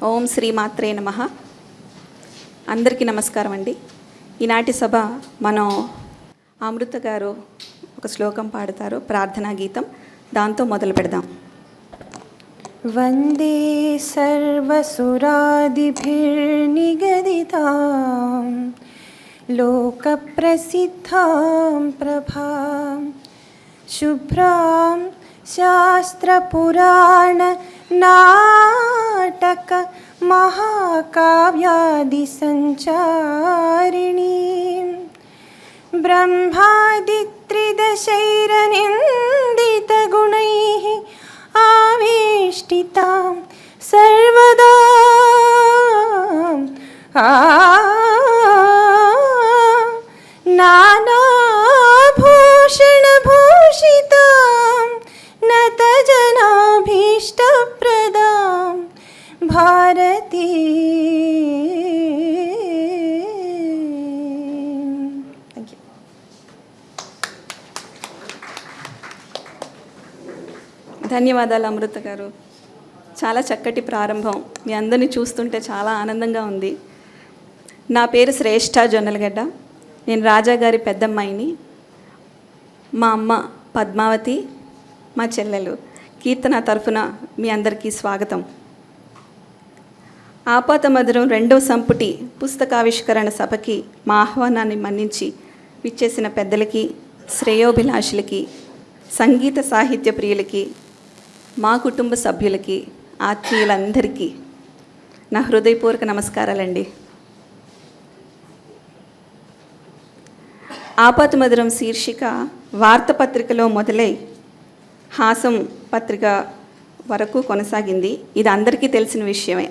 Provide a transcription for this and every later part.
ఓం శ్రీ మాత్రే నమః. అందరికీ నమస్కారం అండి. ఈనాటి సభ మనం అమృత గారు ఒక శ్లోకం పాడతారు, ప్రార్థనా గీతం. దాంతో మొదలు పెడదాం. వందే సర్వసురాదిభిర్నిగదితాం లోకప్రసిద్ధాం ప్రభాం శుభ్రాం శాస్త్రపురాణ నాటక మహాకావ్యాది సంచారిణీం బ్రహ్మాదిత్రిదశైరనిందితగుణైః ఆవేష్టితాం సర్వదా నానాభూషణభూషితాం నతజనాభీష్టప్రదాం భారతీ. ధన్యవాదాలు అమృత గారు. చాలా చక్కటి ప్రారంభం. మీ అందరినీ చూస్తుంటే చాలా ఆనందంగా ఉంది. నా పేరు శ్రేష్ఠ జొన్నలగడ్డ. నేను రాజాగారి పెద్దమ్మాయిని. మా అమ్మ పద్మావతి, మా చెల్లెలు కీర్తన తరఫున మీ అందరికీ స్వాగతం. ఆపాతమధురం 2వ సంపుటి పుస్తకావిష్కరణ సభకి మా ఆహ్వానాన్ని మన్నించి విచ్చేసిన పెద్దలకి, శ్రేయోభిలాషులకి, సంగీత సాహిత్య ప్రియులకి, మా కుటుంబ సభ్యులకి, ఆత్మీయులందరికీ నా హృదయపూర్వక నమస్కారాలండి. ఆపాతమధురం శీర్షిక వార్తాపత్రికలో మొదలై హాసం పత్రిక వరకు కొనసాగింది. ఇది అందరికీ తెలిసిన విషయమే.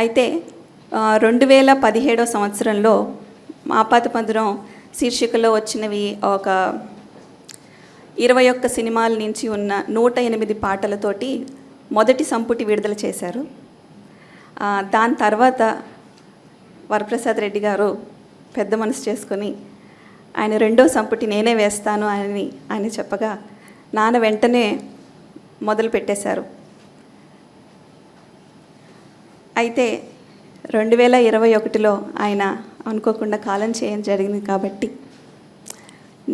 అయితే 2017 సంవత్సరంలో ఆపాతమధురం శీర్షికలో వచ్చినవి ఒక 21 సినిమాల నుంచి ఉన్న 108 పాటలతోటి మొదటి సంపుటి విడుదల చేశారు. దాని తర్వాత వరప్రసాద్ రెడ్డి గారు పెద్ద మనసు చేసుకొని ఆయన 2వ సంపుటి నేనే వేస్తాను అని ఆయన చెప్పగా నాన్న వెంటనే మొదలు పెట్టేశారు. అయితే 2021లో ఆయన అనుకోకుండా కాలం చేయడం జరిగింది. కాబట్టి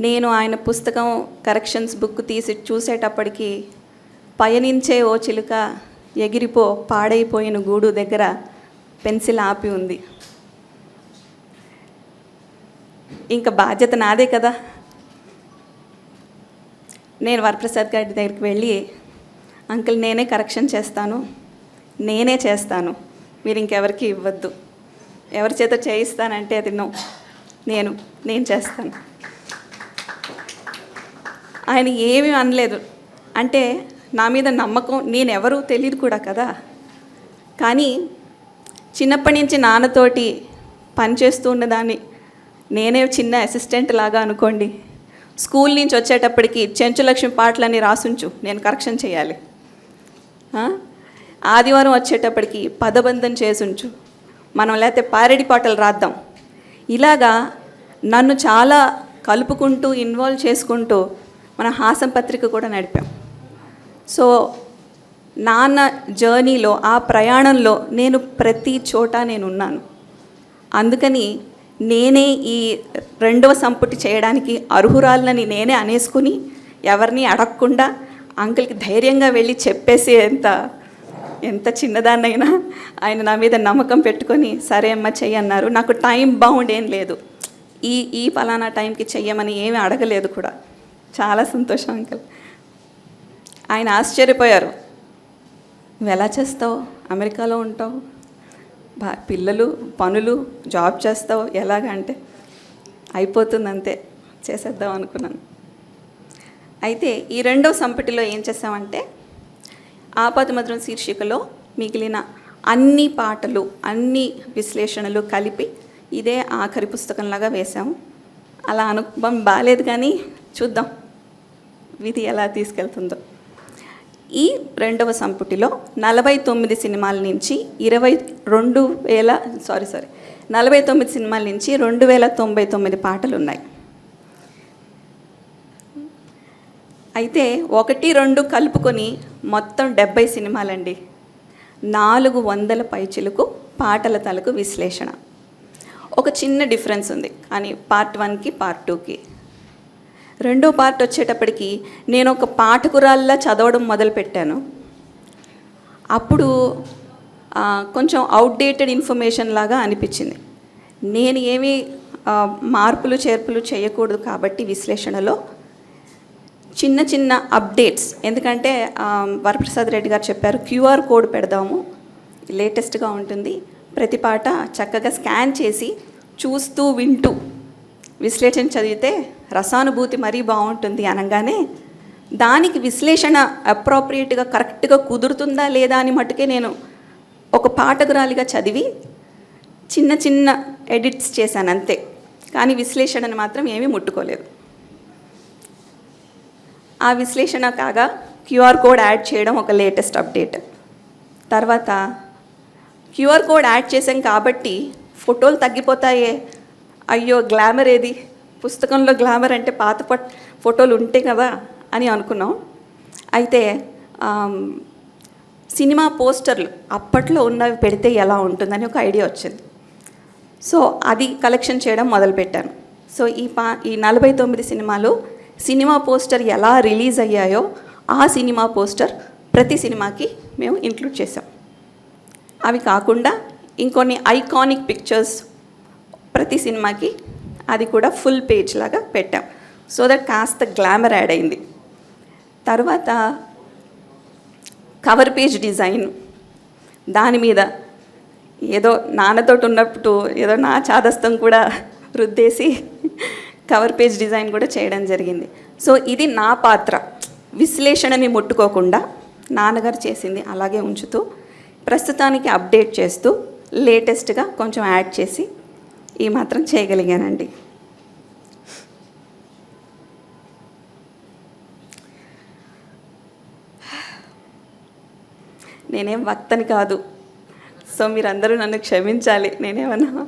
నేను ఆయన పుస్తకం కరెక్షన్స్ బుక్ తీసి చూసేటప్పటికి పయనించే ఓ చిలుక ఎగిరిపో పాడైపోయిన గూడు దగ్గర పెన్సిల్ ఆపి ఉంది. ఇంకా బాధ్యత నాదే కదా. నేను వరప్రసాద్ గారి దగ్గరికి వెళ్ళి, అంకుల్ నేనే కరెక్షన్ చేస్తాను, నేనే చేస్తాను, మీరు ఇంకెవరికి ఇవ్వద్దు, ఎవరి చేత చేయిస్తానంటే అది నేను చేస్తాను. ఆయన ఏమీ అనలేదు. అంటే నా మీద నమ్మకం, నేనెవరూ తెలియదు కూడా కదా. కానీ చిన్నప్పటి నుంచి నాన్నతోటి పనిచేస్తూ ఉన్నదాన్ని, నేనే చిన్న అసిస్టెంట్ లాగా అనుకోండి. స్కూల్ నుంచి వచ్చేటప్పటికి చెంచులక్ష్మి పాటలన్నీ రాసుంచు, నేను కరెక్షన్ చేయాలి. ఆదివారం వచ్చేటప్పటికి పదబంధం చేసుంచు, మనం లేకపోతే పారెడి పాటలు రాద్దాం. ఇలాగా నన్ను చాలా కలుపుకుంటూ ఇన్వాల్వ్ చేసుకుంటూ మన హాసం పత్రిక కూడా నడిపాం. సో నాన్న జర్నీలో, ఆ ప్రయాణంలో నేను ప్రతి చోట నేను ఉన్నాను. అందుకని నేనే ఈ 2వ సంపుటి చేయడానికి అర్హురాలని నేనే అనేసుకుని ఎవరిని అడగకుండా అంకుల్కి ధైర్యంగా వెళ్ళి చెప్పేసి ఎంత చిన్నదాన్నైనా ఆయన నా మీద నమ్మకం పెట్టుకొని సరే అమ్మ చెయ్యన్నారు. నాకు టైం బౌండ్ ఏం లేదు, ఈ పలానా టైంకి చెయ్యమని ఏమీ అడగలేదు కూడా. చాలా సంతోషం అంకుల్. ఆయన ఆశ్చర్యపోయారు. నువ్వు ఎలా చేస్తావు, అమెరికాలో ఉంటావు, పిల్లలు, పనులు, జాబ్ చేస్తావు, ఎలాగంటే అయిపోతుంది అంతే, చేసేద్దాం అనుకున్నాను. అయితే ఈ 2వ సంపుటిలో ఏం చేసామంటే ఆపాతమధురం శీర్షికలో మిగిలిన అన్ని పాటలు, అన్ని విశ్లేషణలు కలిపి ఇదే ఆఖరి పుస్తకంలాగా వేశాము. అలా అనుభవం బాగాలేదు, కానీ చూద్దాం విధి ఎలా తీసుకెళ్తుందో. ఈ 2వ సంపుటిలో 49 సినిమాల నుంచి 49 సినిమాల నుంచి 2099 పాటలు ఉన్నాయి. అయితే 1, 2 కలుపుకొని మొత్తం 70 సినిమాలండి. 400 పైచిలకు పాటల తలకు విశ్లేషణ. ఒక చిన్న డిఫరెన్స్ ఉంది కానీ పార్ట్ 1కి పార్ట్ 2కి. రెండో పార్ట్ వచ్చేటప్పటికి నేను ఒక పాఠకురాల్లా చదవడం మొదలుపెట్టాను. అప్పుడు కొంచెం అవుట్డేటెడ్ ఇన్ఫర్మేషన్ లాగా అనిపించింది. నేను ఏమీ మార్పులు చేర్పులు చేయకూడదు కాబట్టి విశ్లేషణలో చిన్న చిన్న అప్డేట్స్, ఎందుకంటే వరప్రసాద్ రెడ్డి గారు చెప్పారు QR కోడ్ పెడదాము, లేటెస్ట్గా ఉంటుంది, ప్రతి పాట చక్కగా స్కాన్ చేసి చూస్తూ వింటూ విశ్లేషణ చదివితే రసానుభూతి మరీ బాగుంటుంది అనగానే దానికి విశ్లేషణ అప్రోప్రియేట్గా కరెక్ట్గా కుదురుతుందా లేదా అని మట్టుకే నేను ఒక పాఠకురాలిగా చదివి చిన్న చిన్న ఎడిట్స్ చేశాను అంతే. కానీ విశ్లేషణను మాత్రం ఏమీ ముట్టుకోలేదు. ఆ విశ్లేషణ కాగా QR కోడ్ యాడ్ చేయడం ఒక లేటెస్ట్ అప్డేట్. తర్వాత QR కోడ్ యాడ్ చేసాం కాబట్టి ఫోటోలు తగ్గిపోతాయే, అయ్యో గ్లామర్ ఏది, పుస్తకంలో గ్లామర్ అంటే పాత ఫోటోలు ఉంటే కదా అని అనుకున్నాం. అయితే సినిమా పోస్టర్లు అప్పట్లో ఉన్నవి పెడితే ఎలా ఉంటుందని ఒక ఐడియా వచ్చింది. సో అది కలెక్షన్ చేయడం మొదలుపెట్టాను. సో ఈ 49 సినిమాలు సినిమా పోస్టర్ ఎలా రిలీజ్ అయ్యాయో ఆ సినిమా పోస్టర్ ప్రతి సినిమాకి మేము ఇంక్లూడ్ చేసాం. అవి కాకుండా ఇంకొన్ని ఐకానిక్ పిక్చర్స్ ప్రతి సినిమాకి అది కూడా ఫుల్ పేజ్ లాగా పెట్టాం. సో దట్ కాస్త గ్లామర్ యాడ్ అయింది. తర్వాత కవర్ పేజ్ డిజైన్, దాని మీద ఏదో నాన్నతోటి ఉన్నప్పుడు ఏదో నా చాదస్తం కూడా రుద్దేసి కవర్ పేజ్ డిజైన్ కూడా చేయడం జరిగింది. సో ఇది నా పాత్ర. విశ్లేషణని ముట్టుకోకుండా నాన్నగారు చేసింది అలాగే ఉంచుతూ ప్రస్తుతానికి అప్డేట్ చేస్తూ లేటెస్ట్గా కొంచెం యాడ్ చేసి ఈ మాత్రం చేయగలిగానండి. నేనేం వక్తని కాదు, సో మీరందరూ నన్ను క్షమించాలి. నేనేమన్నా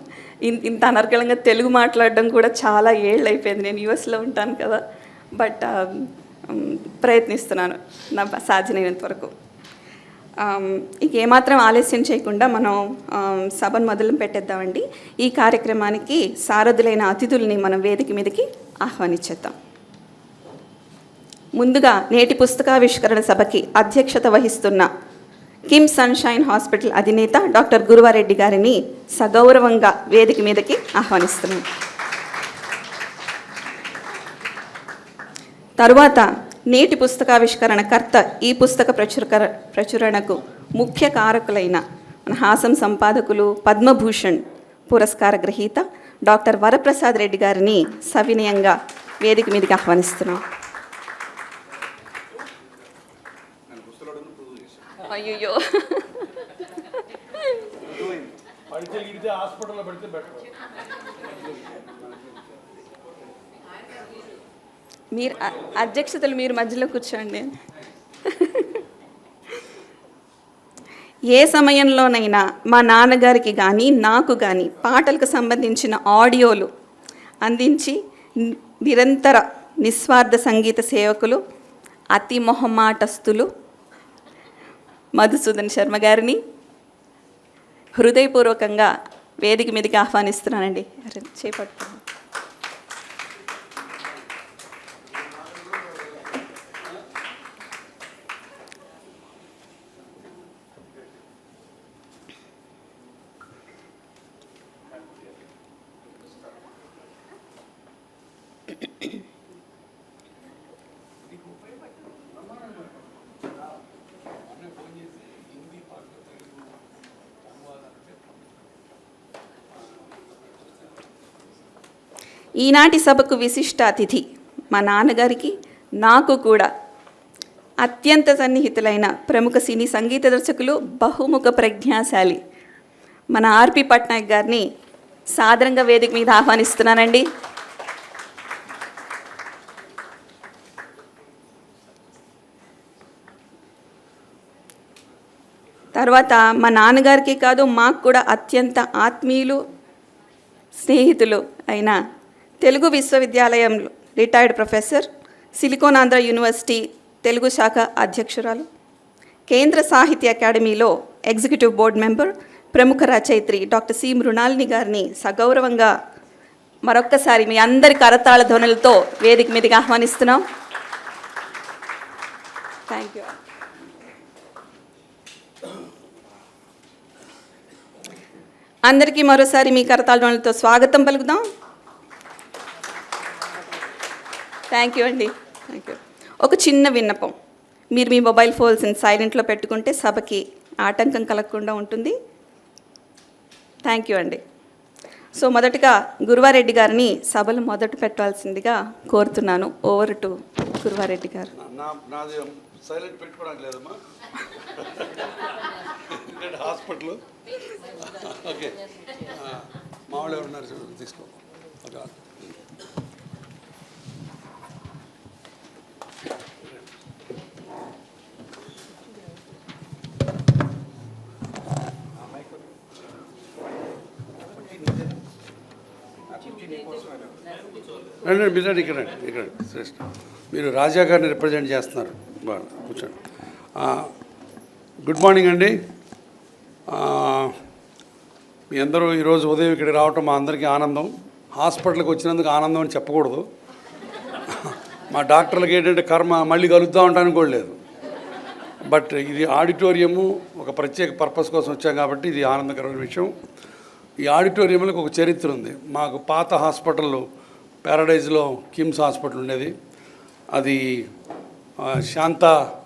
ఇంత అనర్గళంగా తెలుగు మాట్లాడడం కూడా చాలా ఏళ్ళు అయిపోయింది. నేను యూఎస్లో ఉంటాను కదా, బట్ ప్రయత్నిస్తున్నాను నా సాధ్యమైనంత వరకు. ఇక ఏమాత్రం ఆలస్యం చేయకుండా మనం సభను మొదలు పెట్టేద్దామండి. ఈ కార్యక్రమానికి సారథులైన అతిథుల్ని మనం వేదిక మీదకి ఆహ్వానించేద్దాం. ముందుగా నేటి పుస్తకావిష్కరణ సభకి అధ్యక్షత వహిస్తున్న కిమ్ సన్షైన్ హాస్పిటల్ అధినేత డాక్టర్ గురువారెడ్డి గారిని సగౌరవంగా వేదిక మీదకి ఆహ్వానిస్తున్నాం. తరువాత నేటి పుస్తకావిష్కరణ కర్త, ఈ పుస్తక ప్రచురణకు ముఖ్య కారకులైన మన హాసం సంపాదకులు, పద్మభూషణ్ పురస్కార గ్రహీత డాక్టర్ వరప్రసాద్ రెడ్డి గారిని సవినయంగా వేదిక మీదకి ఆహ్వానిస్తున్నాం. అయ్యో మీరు అధ్యక్షతలు మీరు మధ్యలో కూర్చోండి. ఏ సమయంలోనైనా మా నాన్నగారికి కానీ నాకు కానీ పాటలకు సంబంధించిన ఆడియోలు అందించి నిరంతర నిస్వార్థ సంగీత సేవకులు, అతి మొహమాటస్తులు మధుసూదన్ శర్మ గారిని హృదయపూర్వకంగా వేదిక మీదకి ఆహ్వానిస్తున్నానండి. చేపట్టుకున్నాను. ఈనాటి సభకు విశిష్ట అతిథి మా నాన్నగారికి నాకు కూడా అత్యంత సన్నిహితులైన ప్రముఖ సినీ సంగీత దర్శకులు, బహుముఖ ప్రజ్ఞాశాలి మన ఆర్పి పట్నాయక్ గారిని సాదరంగా వేదిక మీద ఆహ్వానిస్తున్నానండి. తర్వాత మా నాన్నగారికి కాదు, మాకు కూడా అత్యంత ఆత్మీయులు, స్నేహితులు అయిన తెలుగు విశ్వవిద్యాలయం retired professor, silicon Andhra university Telugu శాఖ అధ్యక్షురాలు, కేంద్ర సాహిత్య అకాడమీలో ఎగ్జిక్యూటివ్ బోర్డ్ మెంబర్, ప్రముఖ రచయిత్రి డాక్టర్ సి మృణాలిని గారిని సగౌరవంగా మరొక్కసారి మీ అందరి కరతాళ ధ్వనులతో వేదిక మీదకి ఆహ్వానిస్తున్నాం. Thank you. అందరికీ మరోసారి మీ కరతాళ ధ్వనులతో స్వాగతం పలుకుదాం. థ్యాంక్ యూ అండి. Thank you. ఒక చిన్న విన్నపం, మీరు మీ మొబైల్ ఫోన్స్ని సైలెంట్లో పెట్టుకుంటే సభకి ఆటంకం కలగకుండా ఉంటుంది. థ్యాంక్ యూ అండి. సో మొదటగా గురువారెడ్డి గారిని సభలు మొదట పెట్టాల్సిందిగా కోరుతున్నాను. ఓవర్ టు గురువారెడ్డి గారు. నాది సైలెంట్ పెట్టుకోవడానికి లేదమ్మా, హాస్పిటల్. ఓకే, మామూలు ఎవరున్నారు తీసుకో. రండి ఇక్కడ శ్రేష్ఠ, మీరు రాజా గారిని రిప్రజెంట్ చేస్తున్నారు. బాగా కూర్చోండి. గుడ్ మార్నింగ్ అండి. మీ అందరూ ఈరోజు ఉదయం ఇక్కడికి రావటం మా అందరికీ ఆనందం. హాస్పిటల్కి వచ్చినందుకు ఆనందం అని చెప్పకూడదు. మా డాక్టర్లకి ఏంటంటే కర్మ మళ్ళీ కలుద్దాం అంటానికి కూడా లేదు. బట్ ఇది ఆడిటోరియము ఒక ప్రత్యేక పర్పస్ కోసం వచ్చాం కాబట్టి ఇది ఆనందకరమైన విషయం. ఈ ఆడిటోరియంలో ఒక చరిత్ర ఉంది. మాకు పాత హాస్పిటల్లో ప్యారడైజ్లో కిమ్స్ హాస్పిటల్ ఉండేది. అది శాంత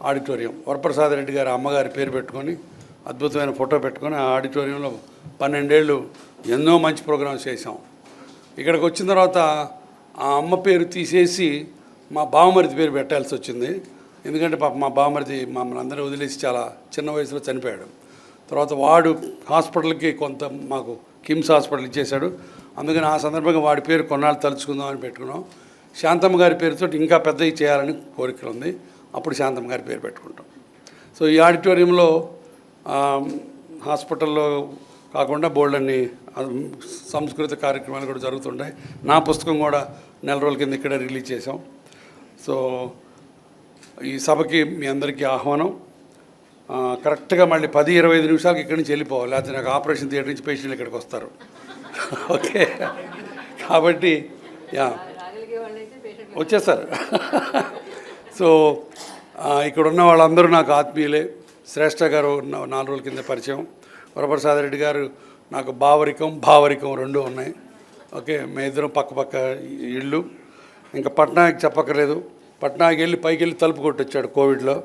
ఆడిటోరియం, వరప్రసాద్ రెడ్డి గారి అమ్మగారి పేరు పెట్టుకొని అద్భుతమైన ఫోటో పెట్టుకొని ఆ ఆడిటోరియంలో 12 ఏళ్ళు ఎన్నో మంచి ప్రోగ్రామ్స్ చేసాం. ఇక్కడికి వచ్చిన తర్వాత ఆ అమ్మ పేరు తీసేసి మా బావమరిది పేరు పెట్టాల్సి వచ్చింది. ఎందుకంటే పాప మా బావమరిది మమ్మల్ని అందరూ వదిలేసి చాలా చిన్న వయసులో చనిపోయాడు. తర్వాత వాడు హాస్పిటల్కి కొంత మాకు కిమ్స్ హాస్పిటల్ ఇచ్చేశాడు. అందుకని ఆ సందర్భంగా వాడి పేరు కొన్నాళ్ళు తలుచుకుందామని పెట్టుకున్నాం. శాంతమ్మ గారి పేరుతో ఇంకా పెద్దవి చేయాలని కోరికలు ఉంది. అప్పుడు శాంతమ్మ గారి పేరు పెట్టుకుంటాం. సో ఈ ఆడిటోరియంలో హాస్పిటల్లో కాకుండా బోల్డన్ని సంస్కృత కార్యక్రమాలు కూడా జరుగుతుంటాయి. నా పుస్తకం కూడా నెల రోజుల కింద ఇక్కడే రిలీజ్ చేసాం. సో ఈ సభకి మీ అందరికీ ఆహ్వానం. కరెక్ట్గా మళ్ళీ 10-25 నిమిషాలకి ఇక్కడి నుంచి వెళ్ళిపోవాలి, లేకపోతే నాకు ఆపరేషన్ థియేటర్ నుంచి పేషెంట్లు ఇక్కడికి వస్తారు. ఓకే, కాబట్టి వచ్చేస్తారు. సో ఇక్కడ ఉన్న వాళ్ళందరూ నాకు ఆత్మీయులే. శ్రేష్ఠ గారు 4 రోజుల కింద పరిచయం. వరప్రసాద్ రెడ్డి గారు నాకు భావరికం రెండూ ఉన్నాయి. ఓకే, మేము ఇద్దరం పక్క ఇళ్ళు. ఇంకా పట్నాయక్ చెప్పక్కర్లేదు. పట్నాయక్ వెళ్ళి పైకి వెళ్ళి తలుపు కొట్టొచ్చాడు కోవిడ్లో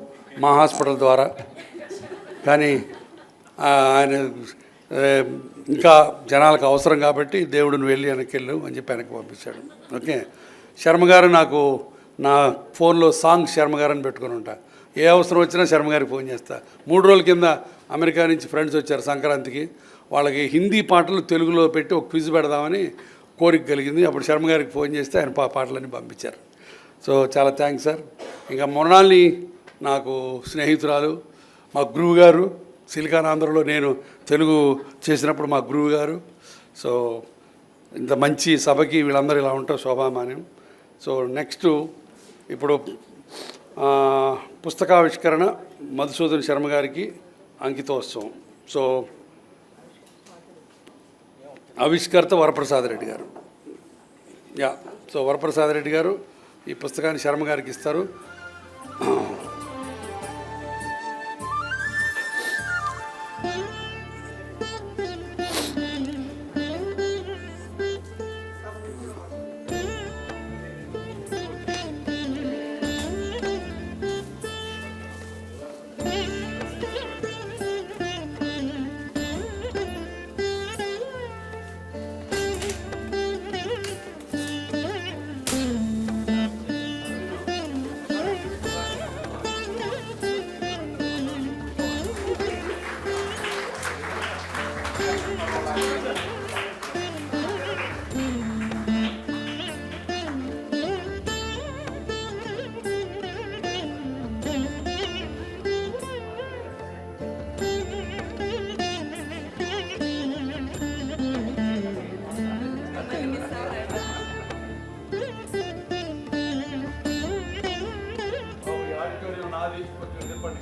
మా హాస్పిటల్ ద్వారా. కానీ ఆయన ఇంకా జనాలకు అవసరం కాబట్టి దేవుడిని వెళ్ళి వెనక్కి వెళ్ళు అని చెప్పి వెనక్కి పంపించాడు. ఓకే, శర్మ గారు నాకు నా ఫోన్లో సాంగ్ శర్మ గారని పెట్టుకుని ఉంటా. ఏ అవసరం వచ్చినా శర్మ గారికి ఫోన్ చేస్తా. 3 రోజుల కింద అమెరికా నుంచి ఫ్రెండ్స్ వచ్చారు సంక్రాంతికి. వాళ్ళకి హిందీ పాటలు తెలుగులో పెట్టి ఒక క్విజ్ పెడదామని కోరిక కలిగింది. అప్పుడు శర్మ గారికి ఫోన్ చేస్తే ఆయన పాటలన్నీ పంపించారు. సో చాలా థ్యాంక్స్ సార్. ఇంకా మొన్నాల్ని నాకు స్నేహితురాలు, మా గురువు గారు, సిలికాన్ ఆంధ్రలో నేను తెలుగు చేసినప్పుడు మా గురువు గారు. సో ఇంత మంచి సభకి వీళ్ళందరూ ఇలా ఉంటారు శోభామాన్యం. సో నెక్స్ట్ ఇప్పుడు పుస్తకావిష్కరణ మధుసూదన్ శర్మ గారికి అంకితోత్సవం. సో ఆవిష్కర్త వరప్రసాద్ రెడ్డి గారు. సో వరప్రసాద్ రెడ్డి గారు ఈ పుస్తకాన్ని శర్మ గారికి ఇస్తారు. నాది కొంచెం చెప్పండి.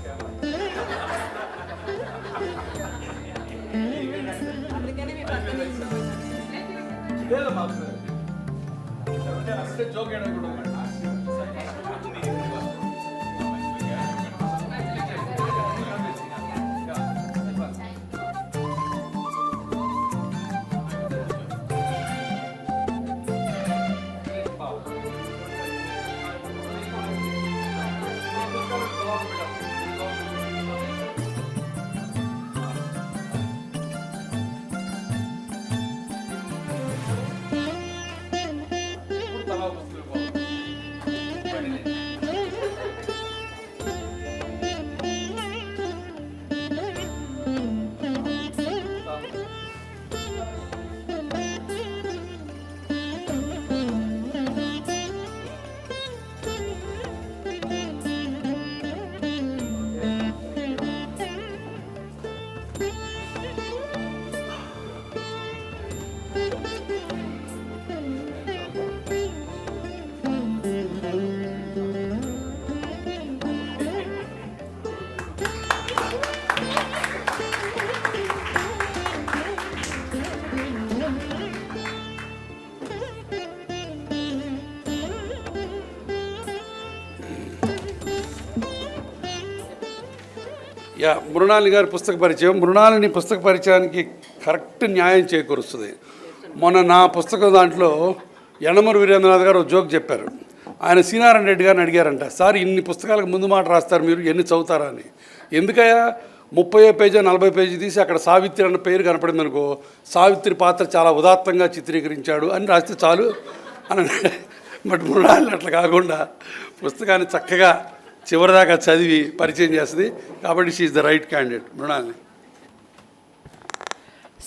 మృణాలిని గారి పుస్తక పరిచయం. మృణాలిని పుస్తక పరిచయానికి కరెక్ట్ న్యాయం చేకూరుస్తుంది. మొన్న నా పుస్తకం దాంట్లో యనమూరి వీరేంద్రనాథ్ గారు ఒక జోక్ చెప్పారు. ఆయన శ్రీనారాయణ రెడ్డి గారిని అడిగారంట, సార్ ఇన్ని పుస్తకాలకు ముందు మాట రాస్తారు మీరు, ఎన్ని చదువుతారా అని. ఎందుకయ్యా 30 పేజీ 40 పేజీ తీసి అక్కడ సావిత్రి అన్న పేరు కనపడింది అనుకో, సావిత్రి పాత్ర చాలా ఉదాత్తంగా చిత్రీకరించాడు అని రాస్తే చాలు అని. బట్ మృణాలిని అట్లా కాకుండా పుస్తకాన్ని చక్కగా చివరిదాకా చదివి పరిచయం చేస్తుంది. కాబట్టి she is the right candidate. Mrinalini.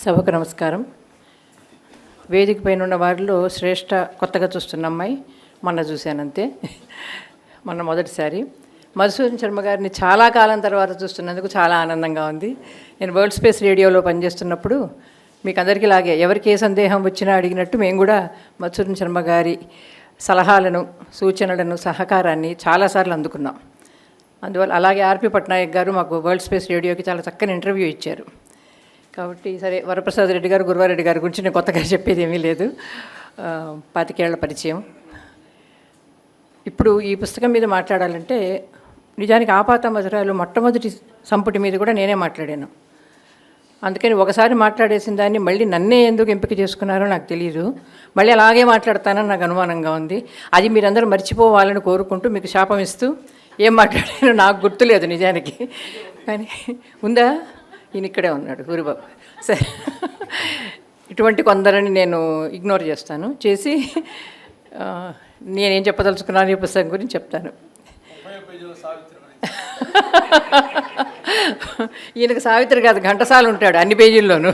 సభకు నమస్కారం. వేదిక పైన ఉన్న వారిలో శ్రేష్ఠ కొత్తగా చూస్తున్న అమ్మాయి మొన్న చూశానంతే, మొన్న మొదటిసారి. మధుసూదన్ శర్మ గారిని చాలా కాలం తర్వాత చూస్తున్నందుకు చాలా ఆనందంగా ఉంది. నేను వరల్డ్ స్పేస్ రేడియోలో పనిచేస్తున్నప్పుడు మీకు అందరికీ లాగే ఎవరికి ఏ సందేహం వచ్చినా అడిగినట్టు మేము కూడా మధుసూదన్ శర్మ గారి సలహాలను, సూచనలను, సహకారాన్ని చాలాసార్లు అందుకున్నాం. అందువల్ల అలాగే ఆర్పి పట్నాయక్ గారు మాకు వరల్డ్ స్పేస్ రేడియోకి చాలా చక్కని ఇంటర్వ్యూ ఇచ్చారు. కాబట్టి సరే, వరప్రసాద్ రెడ్డి గారు, గురువారెడ్డి గారి గురించి నేను కొత్తగా చెప్పేది ఏమీ లేదు. 25 ఏళ్ల పరిచయం. ఇప్పుడు ఈ పుస్తకం మీద మాట్లాడాలంటే నిజానికి ఆపాత మధురాలు మొట్టమొదటి సంపుటి మీద కూడా నేనే మాట్లాడాను. అందుకని ఒకసారి మాట్లాడేసిన దాన్ని మళ్ళీ నన్నే ఎందుకు ఎంపిక చేసుకున్నారో నాకు తెలియదు. మళ్ళీ అలాగే మాట్లాడతానని నాకు అనుమానంగా ఉంది. అది మీరందరూ మర్చిపోవాలని కోరుకుంటూ మీకు శాపం ఇస్తూ ఏం మాట్లాడానో నాకు గుర్తులేదు నిజానికి. కానీ ఉందా, ఈయన ఇక్కడే ఉన్నాడు గురుబాబు. సరే, ఇటువంటి కొందరిని నేను ఇగ్నోర్ చేసి నేనేం చెప్పదలుచుకున్నాను ఈ పుస్తకం గురించి చెప్తాను. ఈయనకు సావిత్రి కాదు, ఘంటసాల ఉంటాడు అన్ని పేజీల్లోనూ.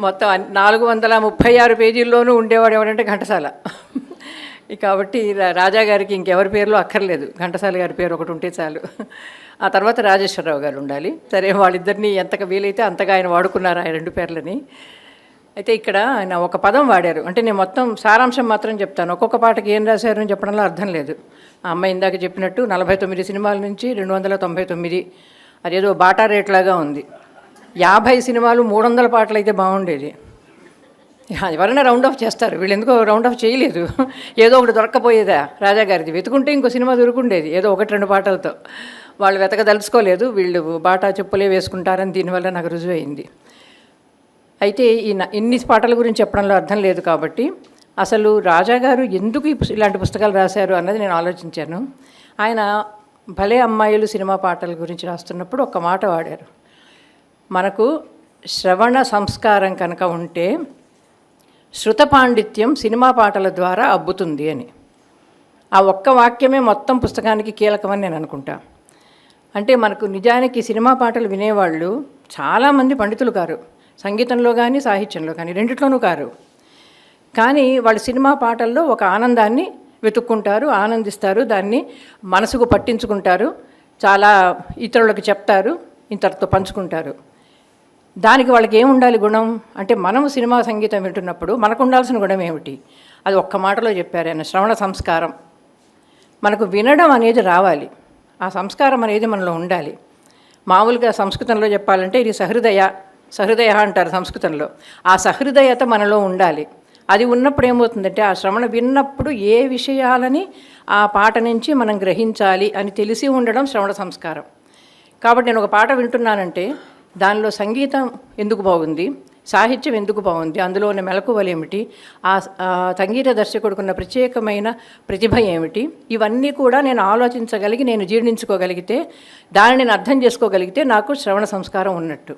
మొత్తం 436 పేజీల్లోనూ ఉండేవాడు ఎవరంటే ఘంటసాల. కాబట్టి రాజా గారికి ఇంకెవరి పేర్లు అక్కర్లేదు, ఘంటసాల గారి పేరు ఒకటి ఉంటే చాలు. ఆ తర్వాత రాజేశ్వరరావు గారు ఉండాలి. సరే, వాళ్ళిద్దరినీ ఎంతగా వీలైతే అంతగా ఆయన వాడుకున్నారు ఆ 2 పేర్లని. అయితే ఇక్కడ ఆయన ఒక పదం వాడారు. అంటే నేను మొత్తం సారాంశం మాత్రం చెప్తాను, ఒక్కొక్క పాటకి ఏం రాశారు అని చెప్పడంలో అర్థం లేదు. ఆ అమ్మాయి ఇందాక చెప్పినట్టు 49 సినిమాల నుంచి 299, అదేదో బాటా రేట్లాగా ఉంది. 50 సినిమాలు 300 పాటలు అయితే బాగుండేది. ఎవరైనా రౌండ్ ఆఫ్ చేస్తారు, వీళ్ళు ఎందుకో రౌండ్ ఆఫ్ చేయలేదు. ఏదో ఒకటి దొరక్కపోయేదా రాజా గారిది, వెతుకుంటే ఇంకో సినిమా దొరుకుండేది ఏదో 1-2 పాటలతో. వాళ్ళు వెతకదలుచుకోలేదు, వీళ్ళు బాటా చెప్పులే వేసుకుంటారని దీనివల్ల నాకు రుజువైంది. అయితే ఇన్ని పాటల గురించి చెప్పడంలో అర్థం లేదు. కాబట్టి అసలు రాజా గారు ఎందుకు ఇలాంటి పుస్తకాలు రాశారు అన్నది నేను ఆలోచించాను. ఆయన భలే అమ్మాయిలు సినిమా పాటల గురించి రాస్తున్నప్పుడు ఒక మాట వాడారు, మనకు శ్రవణ సంస్కారం కనుక ఉంటే శృత పాండిత్యం సినిమా పాటల ద్వారా అబ్బుతుంది అని. ఆ ఒక్క వాక్యమే మొత్తం పుస్తకానికి కీలకమని నేను అనుకుంటా. అంటే మనకు నిజానికి సినిమా పాటలు వినేవాళ్ళు చాలామంది పండితులు కారు, సంగీతంలో కానీ సాహిత్యంలో కానీ రెండిట్లోనూ కారు. కానీ వాళ్ళు సినిమా పాటల్లో ఒక ఆనందాన్ని వెతుక్కుంటారు, ఆనందిస్తారు, దాన్ని మనసుకు పట్టించుకుంటారు, చాలా ఇతరులకు చెప్తారు, ఇంతటితో పంచుకుంటారు. దానికి వాళ్ళకి ఏముండాలి గుణం అంటే, మనము సినిమా సంగీతం వింటున్నప్పుడు మనకు ఉండాల్సిన గుణం ఏమిటి? అది ఒక్క మాటలో చెప్పారు ఆయన, శ్రవణ సంస్కారం. మనకు వినడం అనేది రావాలి, ఆ సంస్కారం అనేది మనలో ఉండాలి. మామూలుగా సంస్కృతంలో చెప్పాలంటే ఇది సహృదయ సహృదయ అంటారు సంస్కృతంలో. ఆ సహృదయత మనలో ఉండాలి. అది ఉన్నప్పుడు ఏమవుతుందంటే ఆ శ్రవణ విన్నప్పుడు ఏ విషయాలని ఆ పాట నుంచి మనం గ్రహించాలి అని తెలిసి ఉండడం శ్రవణ సంస్కారం. కాబట్టి నేను ఒక పాట వింటున్నానంటే దానిలో సంగీతం ఎందుకు బాగుంది, సాహిత్యం ఎందుకు బాగుంది, అందులో ఉన్న మెలకువలు ఏమిటి, ఆ సంగీత దర్శకుడుకున్న ప్రత్యేకమైన ప్రతిభ ఏమిటి, ఇవన్నీ కూడా నేను ఆలోచించగలిగి నేను జీర్ణించుకోగలిగితే, దానిని నేను అర్థం చేసుకోగలిగితే నాకు శ్రవణ సంస్కారం ఉన్నట్టు.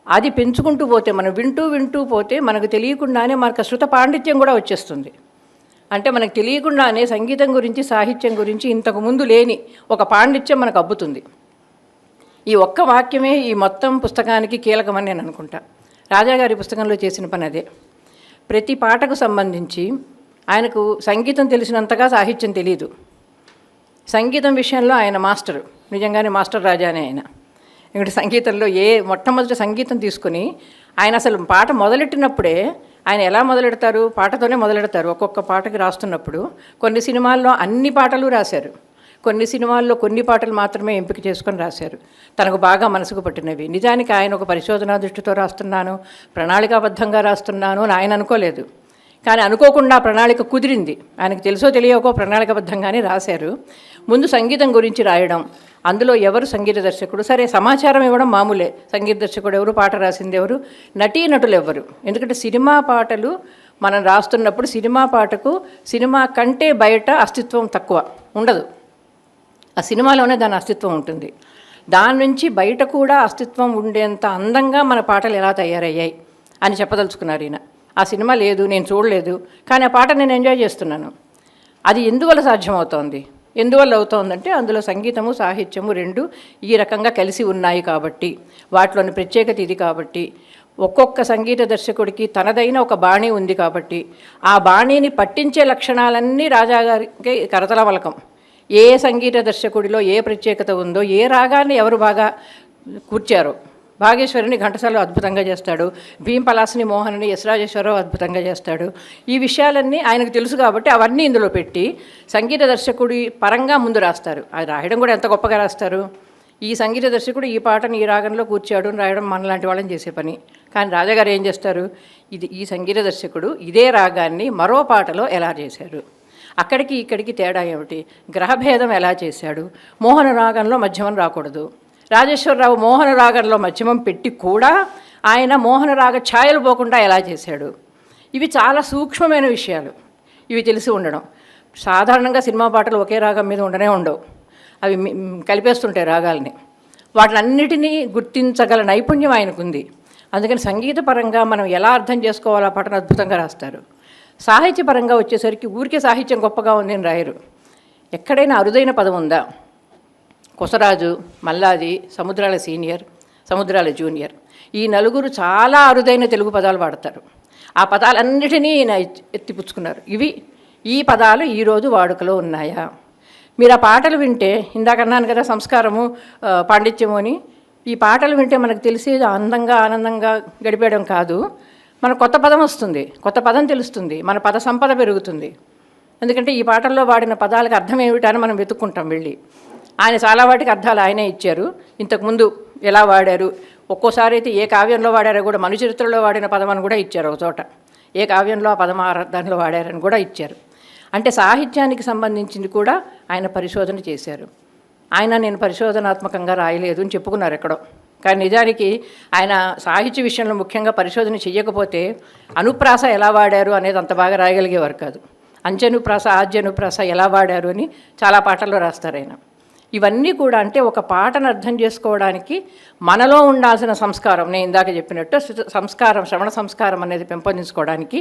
అది పెంచుకుంటూ పోతే మనం వింటూ పోతే మనకు తెలియకుండానే మనకు శృత పాండిత్యం కూడా వచ్చేస్తుంది. అంటే మనకు తెలియకుండానే సంగీతం గురించి సాహిత్యం గురించి ఇంతకుముందు లేని ఒక పాండిత్యం మనకు అబ్బుతుంది. ఈ ఒక్క వాక్యమే ఈ మొత్తం పుస్తకానికి కీలకమని నేను అనుకుంటా. రాజాగారి పుస్తకంలో చేసిన పని అదే. ప్రతి పాటకు సంబంధించి ఆయనకు సంగీతం తెలిసినంతగా సాహిత్యం తెలియదు. సంగీతం విషయంలో ఆయన మాస్టరు, నిజంగానే మాస్టర్ రాజానే ఆయన. ఇక్కడ సంగీతంలో మొట్టమొదటి సంగీతం తీసుకుని ఆయన అసలు పాట మొదలెట్టినప్పుడే ఆయన ఎలా మొదలెడతారు, పాటతోనే మొదలెడతారు. ఒక్కొక్క పాటకి రాస్తున్నప్పుడు కొన్ని సినిమాల్లో అన్ని పాటలు రాశారు, కొన్ని సినిమాల్లో కొన్ని పాటలు మాత్రమే ఎంపిక చేసుకొని రాశారు, తనకు బాగా మనసుకు పట్టినవి. నిజానికి ఆయన ఒక పరిశోధనా దృష్టితో రాస్తున్నాను, ప్రణాళికాబద్ధంగా రాస్తున్నాను అని ఆయన అనుకోలేదు. కానీ అనుకోకుండా ప్రణాళిక కుదిరింది. ఆయనకు తెలుసో తెలియకో ప్రణాళికాబద్ధంగానే రాశారు. ముందు సంగీతం గురించి రాయడం, అందులో ఎవరు సంగీత దర్శకుడు, సరే సమాచారం ఇవ్వడం మామూలే, సంగీత దర్శకుడు ఎవరు, పాట రాసింది ఎవరు, నటీనటులు ఎవరు. ఎందుకంటే సినిమా పాటలు మనం రాస్తున్నప్పుడు సినిమా పాటకు సినిమా కంటే బయట అస్తిత్వం తక్కువ ఉండదు. ఆ సినిమాలోనే దాని అస్తిత్వం ఉంటుంది. దాని నుంచి బయట కూడా అస్తిత్వం ఉండేంత అందంగా మన పాటలు ఎలా తయారయ్యాయి అని చెప్పదలుచుకున్నారు ఈయన. ఆ సినిమా లేదు, నేను చూడలేదు, కానీ ఆ పాట నేను ఎంజాయ్ చేస్తున్నాను. అది ఎందువల్ల సాధ్యమవుతోంది, ఎందువల్ల అవుతోందంటే అందులో సంగీతము సాహిత్యము రెండు ఈ రకంగా కలిసి ఉన్నాయి కాబట్టి, వాటిలోని ప్రత్యేకత ఇది కాబట్టి, ఒక్కొక్క సంగీత దర్శకుడికి తనదైన ఒక బాణీ ఉంది కాబట్టి, ఆ బాణీని పట్టించే లక్షణాలన్నీ రాజాగారికి కరతలవలకం. ఏ సంగీత దర్శకుడిలో ఏ ప్రత్యేకత ఉందో, ఏ రాగాన్ని ఎవరు బాగా కూర్చారో, భాగేశ్వరిని ఘంటసాల అద్భుతంగా చేస్తాడు, భీం పలాసిని మోహన్ని ఎస్ రాజేశ్వరరావు అద్భుతంగా చేస్తాడు. ఈ విషయాలన్నీ ఆయనకు తెలుసు కాబట్టి అవన్నీ ఇందులో పెట్టి సంగీత దర్శకుడి పరంగా ముందు రాస్తారు. అది రాయడం కూడా ఎంత గొప్పగా రాస్తారు. ఈ సంగీత దర్శకుడు ఈ పాటను ఈ రాగంలో కూర్చాడు అని రాయడం మనలాంటి వాళ్ళని చేసే పని. కానీ రాజాగారు ఏం చేస్తారు, ఈ సంగీత దర్శకుడు ఇదే రాగాన్ని మరో పాటలో ఎలా చేశారు, అక్కడికి ఇక్కడికి తేడా ఏమిటి, గ్రహభేదం ఎలా చేశాడు, మోహన రాగంలో మధ్యమం రాకూడదు, రాజేశ్వరరావు మోహన రాగంలో మధ్యమం పెట్టి కూడా ఆయన మోహన రాగ ఛాయలు పోకుండా ఎలా చేశాడు. ఇవి చాలా సూక్ష్మమైన విషయాలు, ఇవి తెలిసి ఉండడం. సాధారణంగా సినిమా పాటలు ఒకే రాగం మీద ఉండవు, అవి కలిపేస్తుంటాయి రాగాల్ని. వాటినన్నిటినీ గుర్తించగల నైపుణ్యం ఆయనకుంది. అందుకని సంగీతపరంగా మనం ఎలా అర్థం చేసుకోవాలో ఆ పాటను అద్భుతంగా రాస్తారు. సాహిత్యపరంగా వచ్చేసరికి ఊరికే సాహిత్యం గొప్పగా ఉంది అని రాయరు. ఎక్కడైనా అరుదైన పదం ఉందా, కొసరాజు, మల్లాది, సముద్రాల సీనియర్, సముద్రాల జూనియర్, ఈ నలుగురు చాలా అరుదైన తెలుగు పదాలు వాడతారు. ఆ పదాలన్నిటినీ ఎత్తిపుచ్చుకున్నారు. ఈ పదాలు ఈరోజు వాడుకలో ఉన్నాయా? మీరు ఆ పాటలు వింటే, ఇందాక అన్నాను కదా సంస్కారము పాండిత్యము అని, ఈ పాటలు వింటే మనకు తెలిసేది అందంగా ఆనందంగా గడిపేయడం కాదు, మన కొత్త పదం వస్తుంది, కొత్త పదం తెలుస్తుంది, మన పద సంపద పెరుగుతుంది. ఎందుకంటే ఈ పాటల్లో వాడిన పదాలకు అర్థం ఏమిటని మనం వెతుక్కుంటాం వెళ్ళి. ఆయన చాలా వాటికి అర్థాలు ఆయనే ఇచ్చారు. ఇంతకుముందు ఎలా వాడారు, ఒక్కోసారి అయితే ఏ కావ్యంలో వాడారో కూడా మనుచరిత్రలో వాడిన పదం అని కూడా ఇచ్చారు ఒక చోట. ఏ కావ్యంలో ఆ పదం దానిలో వాడారని కూడా ఇచ్చారు. అంటే సాహిత్యానికి సంబంధించింది కూడా ఆయన పరిశోధన చేశారు. నేను పరిశోధనాత్మకంగా రాయలేదు అని చెప్పుకున్నారు ఎక్కడో. కానీ నిజానికి ఆయన సాహిత్య విషయంలో ముఖ్యంగా పరిశోధన చెయ్యకపోతే అనుప్రాస ఎలా వాడారు అనేది అంత బాగా రాయగలిగేవారు కాదు. అంచెనుప్రాస ఆద్యనుప్రాస ఎలా వాడారు అని చాలా పాటల్లో రాస్తారు ఆయన. ఇవన్నీ కూడా అంటే ఒక పాటను అర్థం చేసుకోవడానికి మనలో ఉండాల్సిన సంస్కారం, నేను ఇందాక చెప్పినట్టు సంస్కారం, శ్రవణ సంస్కారం అనేది పెంపొందించుకోవడానికి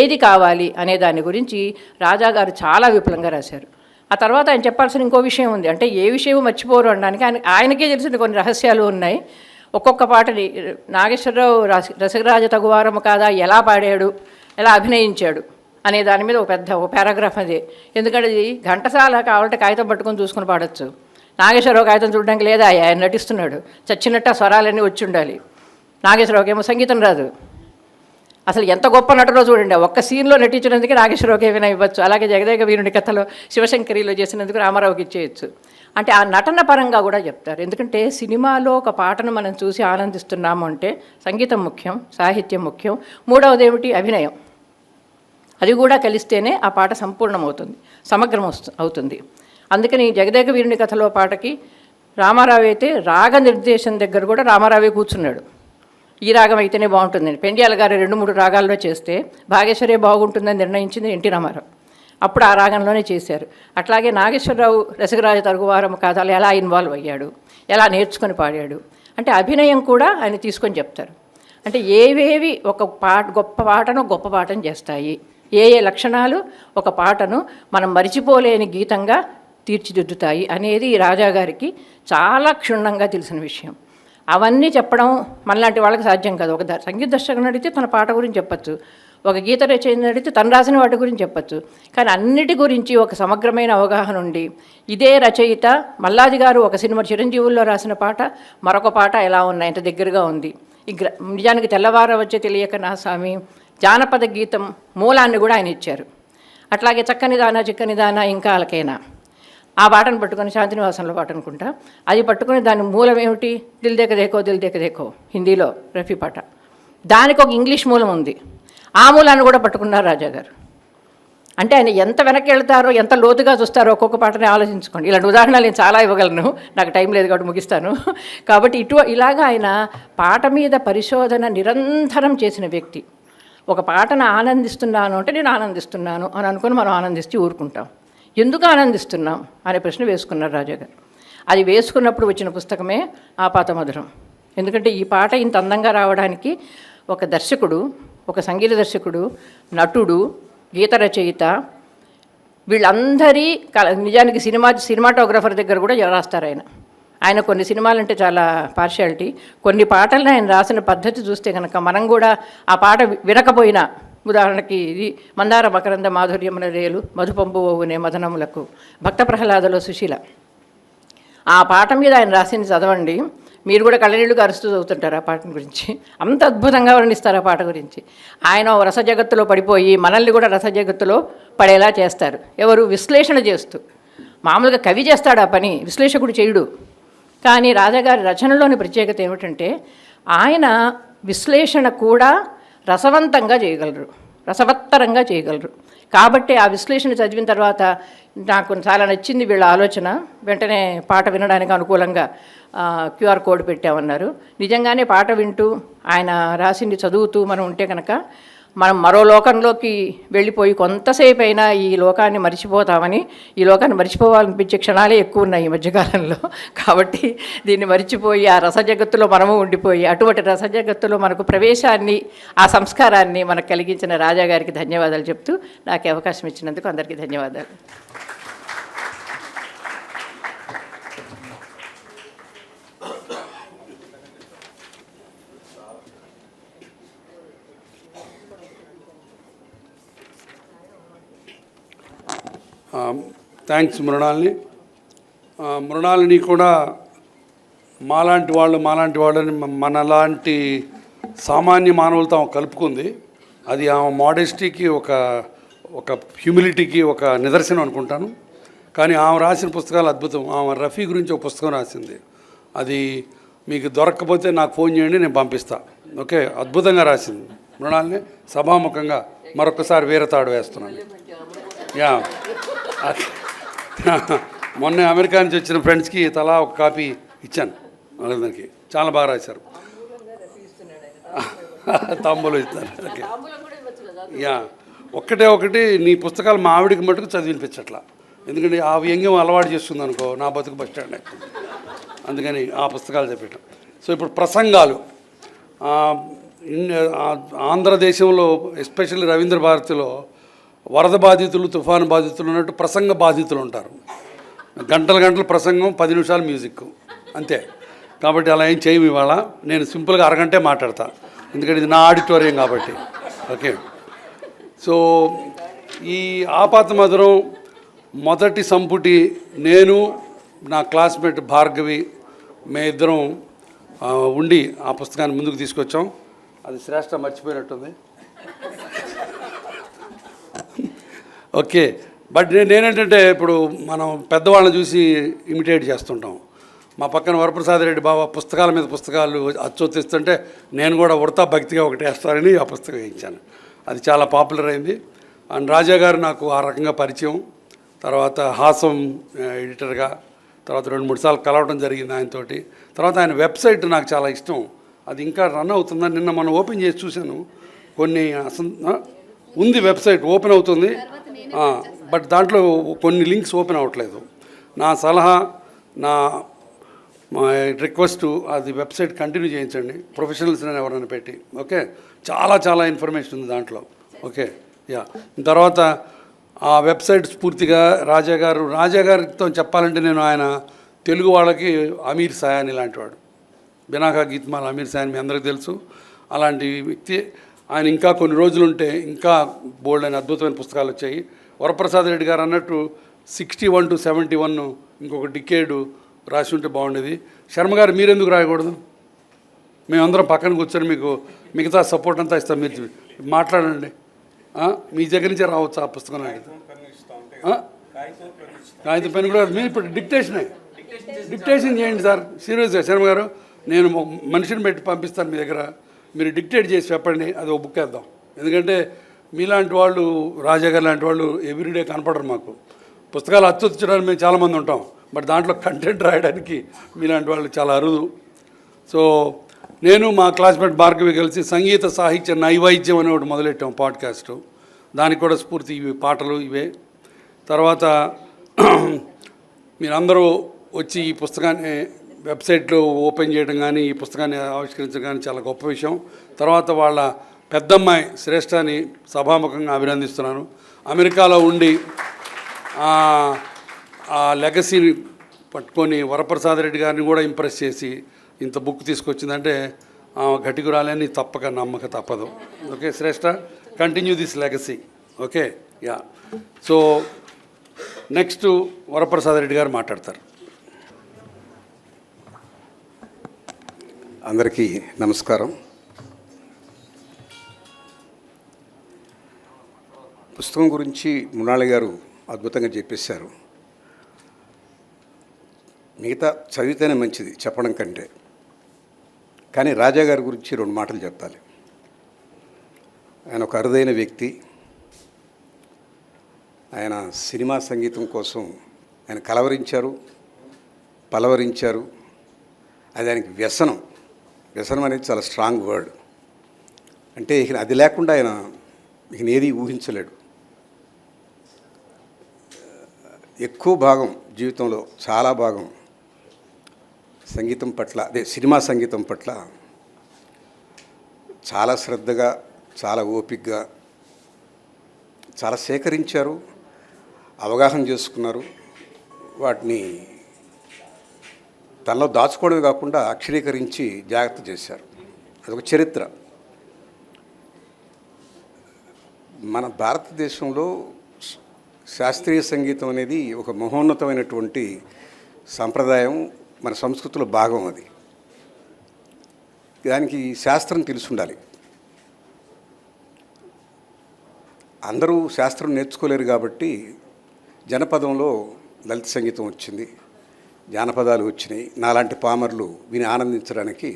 ఏది కావాలి అనే దాని గురించి రాజాగారు చాలా విపులంగా రాశారు. ఆ తర్వాత ఆయన చెప్పాల్సిన ఇంకో విషయం ఉంది. అంటే ఏ విషయం మర్చిపోరు అనడానికి ఆయనకే తెలిసిన కొన్ని రహస్యాలు ఉన్నాయి. ఒక్కొక్క పాటని నాగేశ్వరరావు రసరాజ తగువారము కాదా ఎలా పాడాడు, ఎలా అభినయించాడు అనే దాని మీద ఒక పారాగ్రాఫ్ అదే. ఎందుకంటే ఇది ఘంటసాల కావాలంటే కాగితం పట్టుకొని చూసుకుని పాడచ్చు. నాగేశ్వరరావు కాగితం చూడడానికి లేదా, ఆయన నటిస్తున్నాడు, చచ్చినట్టు స్వరాలన్నీ వచ్చి ఉండాలి. నాగేశ్వరరావుకి ఏమో సంగీతం రాదు. అసలు ఎంత గొప్ప నటులో చూడండి, ఒక్క సీన్లో నటించినందుకు నాగేశ్వరరావుకి ఏమైనా ఇవ్వచ్చు, అలాగే జగదేక వీరుని కథలో శివశంకరిలో చేసినందుకు రామారావుకి ఇచ్చేయచ్చు. అంటే ఆ నటన పరంగా కూడా చెప్తారు. ఎందుకంటే సినిమాలో ఒక పాటను మనం చూసి ఆనందిస్తున్నాము అంటే సంగీతం ముఖ్యం, సాహిత్యం ముఖ్యం, మూడవది ఏమిటి, అభినయం. అది కూడా కలిస్తేనే ఆ పాట సంపూర్ణమవుతుంది, సమగ్రం అవుతుంది. అందుకని జగదేక వీరుని కథలో పాటకి రామారావు అయితే రాగ నిర్దేశం దగ్గర కూడా రామారావే కూర్చున్నాడు. ఈ రాగం అయితేనే బాగుంటుందని పెండ్యాల గారు 2-3 రాగాల్లో చేస్తే భాగేశ్వరే బాగుంటుందని నిర్ణయించింది ఎన్టీ రామారావు. అప్పుడు ఆ రాగంలోనే చేశారు. అట్లాగే నాగేశ్వరరావు రసగరాజ తరుగువారం కథలు ఎలా ఇన్వాల్వ్ అయ్యాడు, ఎలా నేర్చుకొని పాడాడు అంటే అభినయం కూడా ఆయన తీసుకొని చెప్తారు. అంటే ఏవేవి ఒక గొప్ప పాటను గొప్ప పాటను చేస్తాయి, ఏ లక్షణాలు ఒక పాటను మనం మరిచిపోలేని గీతంగా తీర్చిదిద్దుతాయి అనేది రాజాగారికి చాలా క్షుణ్ణంగా తెలిసిన విషయం. అవన్నీ చెప్పడం మనలాంటి వాళ్ళకి సాధ్యం కాదు. ఒక సంగీత దర్శకుని అడిగితే తన పాట గురించి చెప్పచ్చు, ఒక గీత రచయితని అడిగితే తను రాసిన వాటి గురించి చెప్పచ్చు. కానీ అన్నిటి గురించి ఒక సమగ్రమైన అవగాహన ఉండి, ఇదే రచయిత మల్లాది గారు ఒక సినిమా చిరంజీవుల్లో రాసిన పాట మరొక పాట ఎలా ఉన్నాయి, ఎంత దగ్గరగా ఉంది, నిజానికి తెల్లవార వచ్చే తెలియక నా స్వామి జానపద గీతం మూలాన్ని కూడా ఆయన ఇచ్చారు. అట్లాగే చక్కని దానా చిక్కని దానా ఇంకా అలకైనా ఆ పాటను పట్టుకొని శాంతినివాసంలో పాట అనుకుంటా, అది పట్టుకొని దాని మూలం ఏమిటి, దిల్ దేక దేకో దిల్ దేక దేకో హిందీలో రఫీ పాట, దానికి ఒక ఇంగ్లీష్ మూలం ఉంది. ఆ మూలాన్ని కూడా పట్టుకున్నారు రాజాగారు. అంటే ఆయన ఎంత వెనక్కి వెళ్తారో, ఎంత లోతుగా చూస్తారో ఒక్కొక్క పాటని ఆలోచించుకోండి. ఇలాంటి ఉదాహరణలు నేను చాలా ఇవ్వగలను, నాకు టైం లేదు కాబట్టి ముగిస్తాను. కాబట్టి ఇలాగా ఆయన పాట మీద పరిశోధన నిరంతరం చేసిన వ్యక్తి. ఒక పాటను ఆనందిస్తున్నాను అంటే నేను ఆనందిస్తున్నాను అని అనుకుని మనం ఆనందిస్తూ ఊరుకుంటాం. ఎందుకు ఆనందిస్తున్నాం అనే ప్రశ్న వేసుకున్నారు రాజాగారు. అది వేసుకున్నప్పుడు వచ్చిన పుస్తకమే ఆపాతమధురం. ఎందుకంటే ఈ పాట ఇంత అందంగా రావడానికి ఒక దర్శకుడు, ఒక సంగీత దర్శకుడు, నటుడు, గీత రచయిత, వీళ్ళందరి నిజానికి సినిమాటోగ్రఫర్ దగ్గర కూడా రాస్తారు ఆయన కొన్ని సినిమాలంటే చాలా పార్షియాలిటీ. కొన్ని పాటలను ఆయన రాసిన పద్ధతి చూస్తే కనుక మనం కూడా ఆ పాట వినకపోయినా, ఉదాహరణకి ఇది మందార మకరంద మాధుర్యముల రేలు మధుపంబు ఓవునే మదనములకు, భక్త ప్రహ్లాదలో సుశీల, ఆ పాట మీద ఆయన రాసింది చదవండి, మీరు కూడా కళ్ళనీళ్ళుగా అరుస్తూ చదువుతుంటారు ఆ పాట గురించి. అంత అద్భుతంగా వర్ణిస్తారు ఆ పాట గురించి. ఆయన రస జగత్తులో పడిపోయి మనల్ని కూడా రస జగత్తులో పడేలా చేస్తారు. ఎవరు? విశ్లేషణ చేస్తూ. మామూలుగా కవి చేస్తాడు ఆ పని, విశ్లేషకుడు చేయుడు. కానీ రాజాగారి రచనలోని ప్రత్యేకత ఏమిటంటే ఆయన విశ్లేషణ కూడా రసవంతంగా చేయగలరు, రసవత్తరంగా చేయగలరు. కాబట్టి ఆ విశ్లేషణ చదివిన తర్వాత నాకు చాలా నచ్చింది వీళ్ళ ఆలోచన. వెంటనే పాట వినడానికి అనుకూలంగా QR కోడ్ పెట్టామన్నారు. నిజంగానే పాట వింటూ ఆయన రాసింది చదువుతూ మనం ఉంటే కనుక మనం మరో లోకంలోకి వెళ్ళిపోయి కొంతసేపు అయినా ఈ లోకాన్ని మర్చిపోతామని, ఈ లోకాన్ని మర్చిపోవాలనిపించే క్షణాలే ఎక్కువ ఉన్నాయి ఈ మధ్యకాలంలో. కాబట్టి దీన్ని మర్చిపోయి ఆ రసజగత్తులో మనము ఉండిపోయి అటువంటి రసజగత్తులో మనకు ప్రవేశాన్ని, ఆ సంస్కారాన్ని మనకు కలిగించిన రాజాగారికి ధన్యవాదాలు చెప్తూ నాకు అవకాశం ఇచ్చినందుకు అందరికీ ధన్యవాదాలు. థ్యాంక్స్ మృణాలిని కూడా మాలాంటి వాళ్ళని మనలాంటి సామాన్య మానవులతో ఆమె కలుపుకుంది. అది ఆమె మోడెస్టీకి ఒక హ్యూమిలిటీకి ఒక నిదర్శనం అనుకుంటాను. కానీ ఆమె రాసిన పుస్తకాలు అద్భుతం. ఆమె రఫీ గురించి ఒక పుస్తకం రాసింది, అది మీకు దొరక్కపోతే నాకు ఫోన్ చేయండి, నేను పంపిస్తా. ఓకే, అద్భుతంగా రాసింది మృణాలిని. సభాముఖంగా మరొకసారి వీరతాడు వేస్తున్నాను. యా, మొన్న అమెరికా నుంచి వచ్చిన ఫ్రెండ్స్కి తలా ఒక కాపీ ఇచ్చాను, వాళ్ళందరికీ చాలా బాగా రాశారు. తాంబూలం ఇస్తారు. ఓకే, యా, ఒకటి నీ పుస్తకాలు మా ఆవిడికి మటుకు చదివినిపించట్లా. ఎందుకంటే ఆ వ్యంగ్యం అలవాటు చేస్తుంది అనుకో, నా బతుకు బస్ స్టాండ్ అవుతుంది. అందుకని ఆ పుస్తకాలు చెప్పటం. సో ఇప్పుడు ప్రసంగాలు ఆంధ్రదేశంలో ఎస్పెషల్లీ రవీంద్ర భారతిలో వరద బాధితులు, తుఫాను బాధితులు ఉన్నట్టు ప్రసంగ బాధితులు ఉంటారు. గంటల ప్రసంగం, 10 నిమిషాలు మ్యూజిక్ అంతే. కాబట్టి అలా ఏం చేయము. ఇవాళ నేను సింపుల్గా అరగంటే మాట్లాడతా, ఎందుకంటే ఇది నా ఆడిటోరియం కాబట్టి. ఓకే, సో ఈ ఆపాతమధురం మొదటి సంపుటి నేను, నా క్లాస్మేట్ భార్గవి, మేమిద్దరం ఉండి ఆ పుస్తకాన్ని ముందుకు తీసుకొచ్చాం. అది శ్రేష్ఠ మర్చిపోయినట్టుంది. ఓకే, బట్ నేనేంటంటే ఇప్పుడు మనం పెద్దవాళ్ళని చూసి ఇమిటేట్ చేస్తుంటాం. మా పక్కన వరప్రసాద్ రెడ్డి బాబా పుస్తకాల మీద పుస్తకాలు అచ్చొత్తిస్తుంటే నేను కూడా ఉడతా భక్తిగా ఒకటి వేస్తానని ఆ పుస్తకం వేయించాను. అది చాలా పాపులర్ అయింది. అండ్ రాజా గారు నాకు ఆ రకంగా పరిచయం. తర్వాత హాసం ఎడిటర్గా తర్వాత 2-3 సార్లు కలవడం జరిగింది ఆయనతోటి. తర్వాత ఆయన వెబ్సైట్ నాకు చాలా ఇష్టం. అది ఇంకా రన్ అవుతుందని నిన్న మనం ఓపెన్ చేసి చూశాను. కొన్ని ఉంది, వెబ్సైట్ ఓపెన్ అవుతుంది, బట్ దాంట్లో కొన్ని లింక్స్ ఓపెన్ అవ్వట్లేదు. నా సలహా, నా రిక్వెస్ట్, అది వెబ్సైట్ కంటిన్యూ చేయించండి, ప్రొఫెషనల్స్ ఎవరైనా పెట్టి. ఓకే, చాలా ఇన్ఫర్మేషన్ ఉంది దాంట్లో. Okay, yeah. తర్వాత ఆ వెబ్సైట్ స్ఫూర్తిగా రాజా గారితో చెప్పాలంటే నేను ఆయన తెలుగు వాళ్ళకి అమీర్ సయాని లాంటి వాడు. బినాకా గీత్మాల్ అమీర్ సయాని మీ అందరికీ తెలుసు. అలాంటి వ్యక్తి ఆయన. ఇంకా కొన్ని రోజులుంటే ఇంకా బోల్డ్ అయిన అద్భుతమైన పుస్తకాలు వచ్చాయి. వరప్రసాద్ రెడ్డి గారు అన్నట్టు 61 to 71 ఇంకొక డికేడు రాసి ఉంటే బాగుండేది. శర్మ గారు మీరెందుకు రాయకూడదు? మేమందరం పక్కన కూర్చొని మీకు మిగతా సపోర్ట్ అంతా ఇస్తాం, మీరు మాట్లాడండి. మీ దగ్గర నుంచే రావచ్చు ఆ పుస్తకం. కాగితం పెన్ కూడా మీరు ఇప్పుడు డిక్టేషన్ చేయండి సార్. సీరియస్గా శర్మ గారు, నేను మనిషిని పెట్టి పంపిస్తాను మీ దగ్గర, మీరు డిక్టేట్ చేసి చెప్పండి, అది ఒక బుక్ వేద్దాం. ఎందుకంటే మీలాంటి వాళ్ళు, రాజా గారు లాంటి వాళ్ళు ఎవ్రీడే కనపడరు మాకు. పుస్తకాలు అచ్చొచ్చడానికి మేము చాలామంది ఉంటాం, బట్ దాంట్లో కంటెంట్ రాయడానికి మీలాంటి వాళ్ళు చాలా అరుదు. సో నేను మా క్లాస్మేట్ భార్గవి కలిసి సంగీత సాహిత్య నైవేద్యం అనే ఒకటి మొదలెట్టాం పాడ్కాస్టు. దానికి కూడా స్ఫూర్తి ఇవి పాటలు ఇవే. తర్వాత మీరందరూ వచ్చి ఈ పుస్తకాన్ని వెబ్సైట్లో ఓపెన్ చేయడం కానీ, ఈ పుస్తకాన్ని ఆవిష్కరించడం కానీ చాలా గొప్ప విషయం. తర్వాత వాళ్ళ పెద్దమ్మాయి శ్రేష్ఠని సభాముఖంగా అభినందిస్తున్నాను. అమెరికాలో ఉండి ఆ లెగసీని పట్టుకొని వరప్రసాద్ రెడ్డి గారిని కూడా ఇంప్రెస్ చేసి ఇంత బుక్ తీసుకొచ్చిందంటే ఘటికురాలని తప్పక నమ్మక తప్పదు. Okay Shreshtha, continue this legacy. Okay, ya. So next Varaprasad Reddy గారు మాట్లాడతారు. అందరికీ నమస్కారం. పుస్తకం గురించి మృణాళి గారు అద్భుతంగా చెప్పేశారు. మిగతా చదివితేనే మంచిది చెప్పడం కంటే. కానీ రాజా గారి గురించి 2 మాటలు చెప్పాలి. ఆయన ఒక అరుదైన వ్యక్తి. ఆయన సినిమా సంగీతం కోసం ఆయన కలవరించారు, పలవరించారు. అది ఆయనకి వ్యసనం. వ్యసనం అనేది చాలా స్ట్రాంగ్ వర్డ్. అంటే ఇక అది లేకుండా ఆయన ఇక ఏది ఊహించలేడు. ఎక్కువ భాగం జీవితంలో చాలా భాగం సంగీతం పట్ల, అదే సినిమా సంగీతం పట్ల చాలా శ్రద్ధగా, చాలా ఓపికగా చాలా సేకరించారు, అవగాహన చేసుకున్నారు. వాటిని తనలో దాచుకోవడమే కాకుండా అక్షరీకరించి జాగ్రత్త చేశారు. అదొక చరిత్ర. మన భారతదేశంలో శాస్త్రీయ సంగీతం అనేది ఒక మహోన్నతమైనటువంటి సంప్రదాయం, మన సంస్కృతిలో భాగం. అది దానికి శాస్త్రం తెలిసి ఉండాలి. అందరూ శాస్త్రం నేర్చుకోలేరు కాబట్టి జనపదంలో లలిత సంగీతం వచ్చింది, జానపదాలు వచ్చినాయి. నాలాంటి పామర్లు విని ఆనందించడానికి